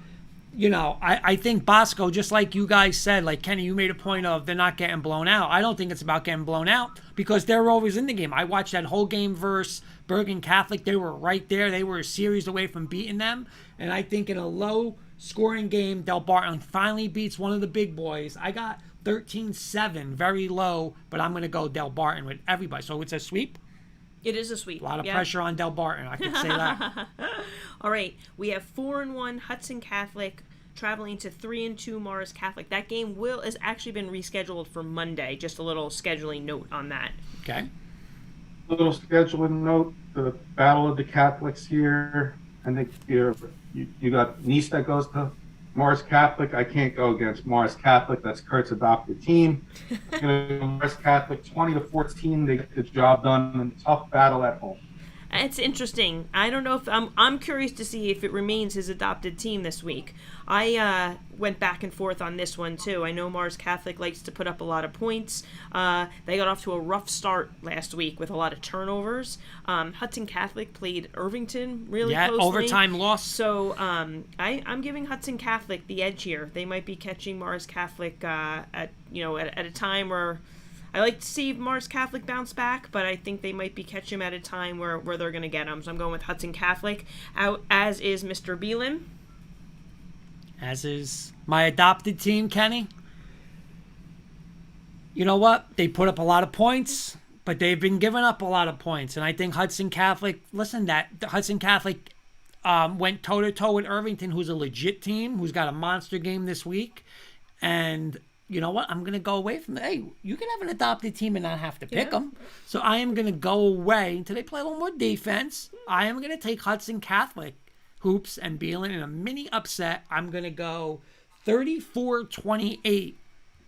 I think Bosco, just like you guys said, like Kenny, you made a point of they're not getting blown out. I don't think it's about getting blown out because they're always in the game. I watched that whole game versus Bergen Catholic. They were right there. They were a series away from beating them. And I think in a low-scoring game, Del Barton finally beats one of the big boys. I got 13-7, very low, but I'm going to go Del Barton with everybody. So it's a sweep. It is a sweep. A lot of pressure on Del Barton, I can say that. All right, we have 4-1 Hudson Catholic traveling to 3-2 Morris Catholic. That game has actually been rescheduled for Monday. Just a little scheduling note on that. Okay. A little scheduling note, the Battle of the Catholics here. I think you got niece that goes to Morris Catholic. I can't go against Morris Catholic. That's Kurt's adopted team. Morris Catholic 20-14. They get the job done in a tough battle at home. It's interesting. I don't know if I'm curious to see if it remains his adopted team this week. I went back and forth on this one too. I know Mars Catholic likes to put up a lot of points. They got off to a rough start last week with a lot of turnovers. Hudson Catholic played Irvington really closely. Overtime loss. So I'm giving Hudson Catholic the edge here. They might be catching Mars Catholic at a time where I like to see Mars Catholic bounce back, but I think they might be catching him at a time where they're going to get him. So I'm going with Hudson Catholic, out as is Mr. Beelan. As is my adopted team, Kenny. You know what? They put up a lot of points, but they've been giving up a lot of points. And I think Hudson Catholic, Hudson Catholic went toe-to-toe with Irvington, who's a legit team, who's got a monster game this week. And you know what? I'm going to go away from hey, you can have an adopted team and not have to pick them. So I am going to go away until they play a little more defense. I am going to take Hudson Catholic hoops and Beelan in a mini upset. I'm going to go 34-28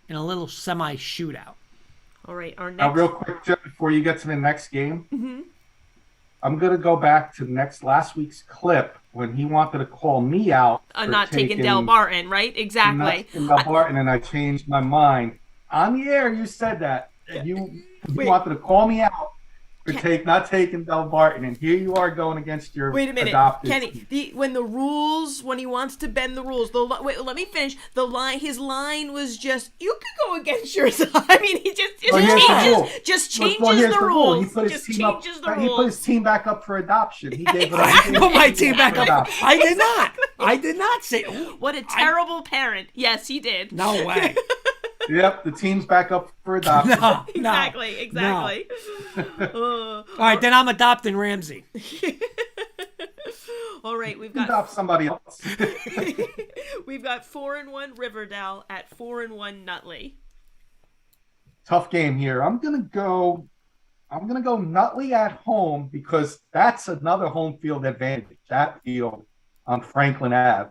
in a little semi shootout. All right, our next. Now, real quick, Jeff, before you get to the next game, I'm going to go back to last week's clip when he wanted to call me out. Not taking Del Barton, right? Exactly. Not taking Del Barton, and I changed my mind. On the air, you said that. You wanted to call me out for not taking Del Barton, and here you are going against your adopted Kenny. team. When he wants to bend the rules, let me finish. His line was just, you could go against yours. I mean, he just changes the rules. He put his team back up for adoption. He gave it I put my team back up. I did not. I did not say. What a terrible parent. Yes, he did. No way. Yep, the team's back up for adoption. Exactly. All right, then I'm adopting Ramsey. All right, we've got adopt somebody else. We've got 4-1 Riverdale at 4-1 Nutley. Tough game here. I'm gonna go Nutley at home because that's another home field advantage. That field on Franklin Ave,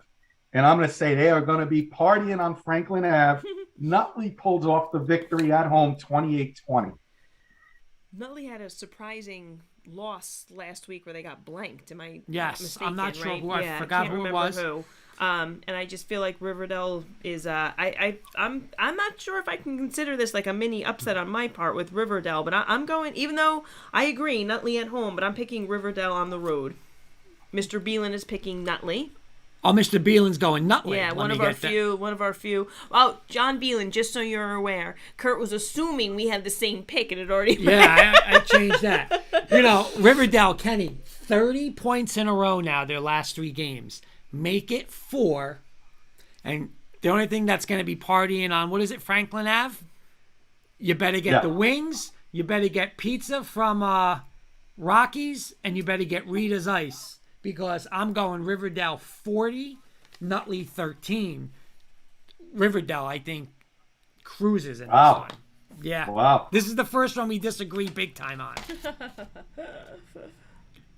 and I'm gonna say they are gonna be partying on Franklin Ave. Nutley pulls off the victory at home, 28-20. Nutley had a surprising loss last week where they got blanked. Am I mistaken? I'm not sure right? who. I forgot who it was. And I just feel like Riverdale is. I'm not sure if I can consider this like a mini upset on my part with Riverdale, but I'm going. Even though I agree Nutley at home, but I'm picking Riverdale on the road. Mr. Beelan is picking Nutley. Oh, Mr. Beelan's going Nutley. Yeah, one of our few. Oh, John Beelan, just so you're aware, Kurt was assuming we had the same pick and it already. Yeah, I changed that. Riverdale, Kenny, 30 points in a row now, their last 3 games. Make it 4. And the only thing that's going to be partying on, what is it, Franklin Ave? You better get the wings. You better get pizza from Rocky's. And you better get Rita's Ice. Because I'm going Riverdale 40, Nutley 13. Riverdale, I think, cruises in this one. Yeah. Wow. This is the first one we disagree big time on.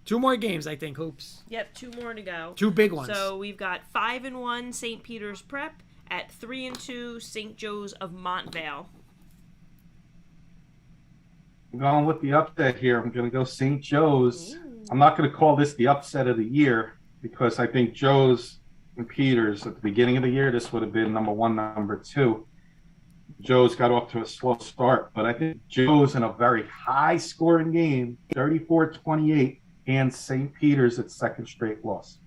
2 more games, I think, Hoops. Yep, 2 more to go. 2 big ones. So we've got 5-1 St. Peter's Prep at 3-2 St. Joe's of Montvale. I'm going with the upset here. I'm going to go St. Joe's. Ooh. I'm not going to call this the upset of the year because I think Joe's and Peters at the beginning of the year, this would have been number 1, number 2. Joe's got off to a slow start, but I think Joe's in a very high-scoring game, 34-28, and St. Peter's its second straight loss.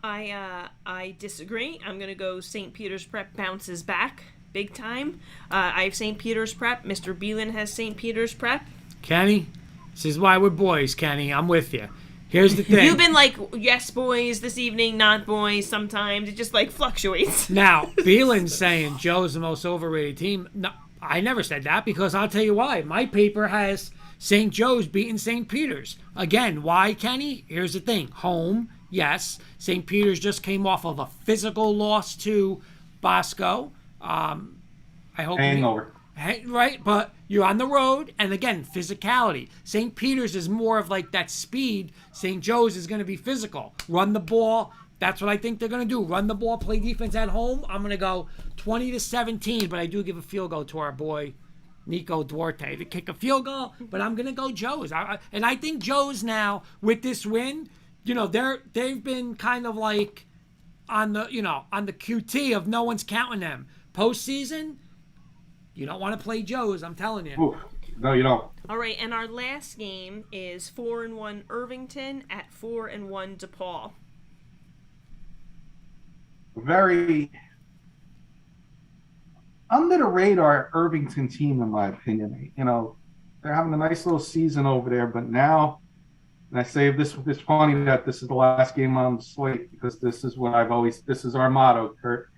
I disagree. I'm going to go St. Peter's Prep bounces back big time. I have St. Peter's Prep. Mr. Beelan has St. Peter's Prep. Kenny? This is why we're boys, Kenny. I'm with you. Here's the thing. You've been like, yes, boys, this evening, not boys, sometimes. It just, fluctuates. Now, Beelan's saying Joe's the most overrated team. No, I never said that because I'll tell you why. My paper has St. Joe's beating St. Peter's. Again, why, Kenny? Here's the thing. Home, yes. St. Peter's just came off of a physical loss to Bosco. I hope hangover. Right, but you're on the road, and again, physicality. St. Peter's is more of like that speed. St. Joe's is going to be physical. Run the ball. That's what I think they're going to do. Run the ball, play defense at home. I'm going to go 20-17, but I do give a field goal to our boy Nico Duarte to kick a field goal. But I'm going to go Joe's. And I think Joe's now with this win, they've been kind of like on the QT of no one's counting them. Postseason. You don't want to play Joe's, I'm telling you. Ooh, no, you don't. All right, and our last game is 4-1 Irvington at 4-1 DePaul. Very under the radar Irvington team, in my opinion. They're having a nice little season over there, but now, and I say this it's funny that this is the last game on the slate because this is our motto, Kurt.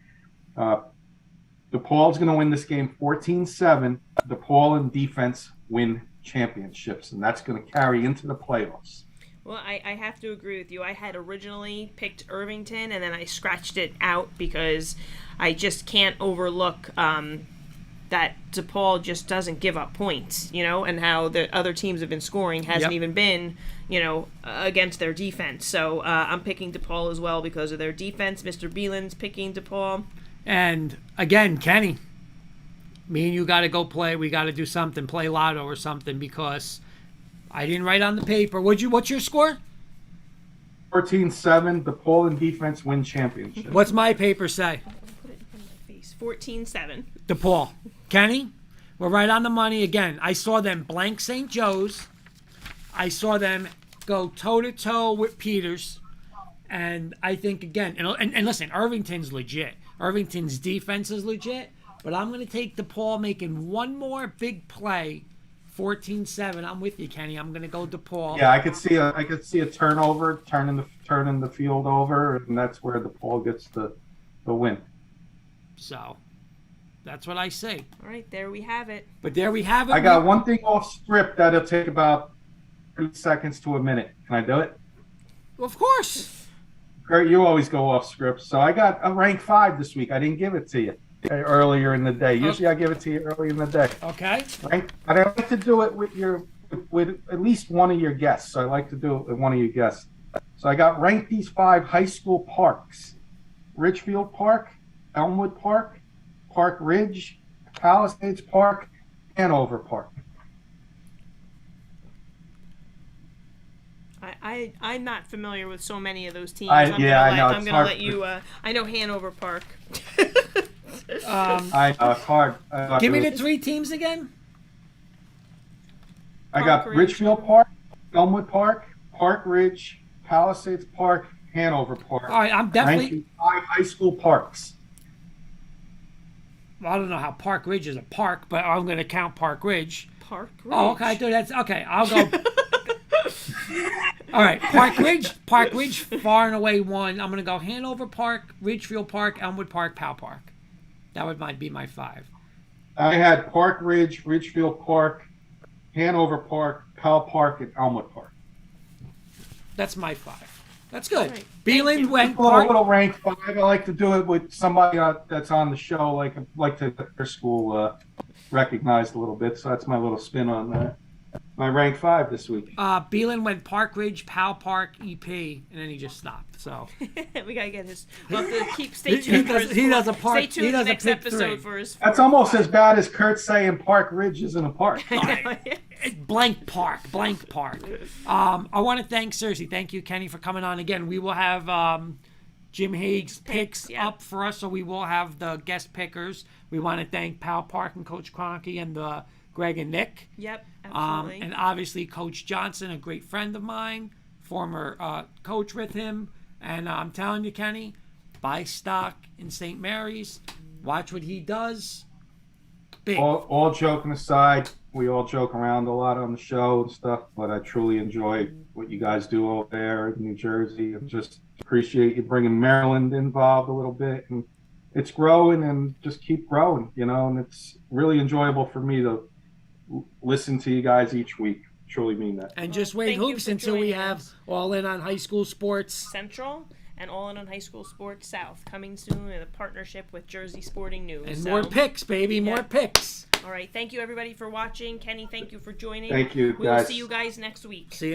DePaul's going to win this game 14-7. DePaul in defense win championships, and that's going to carry into the playoffs. Well, I have to agree with you. I had originally picked Irvington, and then I scratched it out because I just can't overlook that DePaul just doesn't give up points, and how the other teams have been scoring hasn't even been, against their defense. So I'm picking DePaul as well because of their defense. Mr. Beelan's picking DePaul. And again, Kenny, me and you got to go play. We got to do something, play lotto or something, because I didn't write on the paper. What's your score? 14-7. DePaul in defense win championship. What's my paper say? Put it in my face. 14-7. DePaul. Kenny, we're right on the money again. I saw them blank St. Joe's. I saw them go toe-to-toe with Peters. And I think, again, and listen, Irvington's legit. Irvington's defense is legit, but I'm going to take DePaul making one more big play, 14-7. I'm with you, Kenny. I'm going to go DePaul. Yeah, I could see a turnover, turning the field over, and that's where DePaul gets the win. So, that's what I say. All right, there we have it. But there we have it. I got one thing off script that'll take about 30 seconds to a minute. Can I do it? Of course. Kurt, you always go off script. So I got a rank 5 this week. I didn't give it to you earlier in the day. Usually I give it to you early in the day. Okay. But I like to do it with at least one of your guests. So I like to do it with one of your guests. So I got ranked these 5 high school parks: Richfield Park, Elmwood Park, Park Ridge, Palisades Park, Hanover Park. I'm not familiar with so many of those teams. I know. I'm going to let you. I know Hanover Park. I know it's hard. Give me the 3 teams again. I got Richfield Park, Elmwood Park, Park Ridge, Palisades Park, Hanover Park. All right, I'm definitely 5 high school parks. Well, I don't know how Park Ridge is a park, but I'm going to count Park Ridge. Park Ridge. Oh, okay. That's okay. I'll go. All right, Park Ridge, far and away one. I'm going to go Hanover Park, Ridgefield Park, Elmwood Park, Powell Park. That would be my 5. I had Park Ridge, Ridgefield Park, Hanover Park, Powell Park, and Elmwood Park. That's my 5. That's good. Right. Beeland went A little rank 5. I like to do it with somebody that's on the show, like to their school recognized a little bit. So that's my little spin on that. My rank 5 this week. Beeland went Park Ridge, Powell Park, EP, and then he just stopped. So we gotta get his. We'll have to stay tuned. He does a park. Stay tuned He to does the next a pick episode 3. for his. That's almost as bad as Kurt saying Park Ridge isn't a park. Blank park. I want to thank you, Kenny, for coming on again. We will have Jim Hague's picks up for us, so we will have the guest pickers. We want to thank Powell Park and Coach Kroncke and Greg and Nick. Yep, absolutely. And obviously Coach Johnsen, a great friend of mine, former coach with him. And I'm telling you, Kenny, buy stock in St. Mary's. Watch what he does. Big. All joking aside, we all joke around a lot on the show and stuff, but I truly enjoy what you guys do over there in New Jersey, and just appreciate you bringing Maryland involved a little bit. And it's growing and just keep growing, and it's really enjoyable for me to listen to you guys each week. Truly mean that. And just wait hoops until we have All In on High School Sports Central. and All In on High School Sports South, coming soon in a partnership with Jersey Sporting News. And So, more picks, baby, more picks. all right, thank you everybody for watching. Kenny, thank you for joining. Thank you, We will guys. see you guys next week. See you.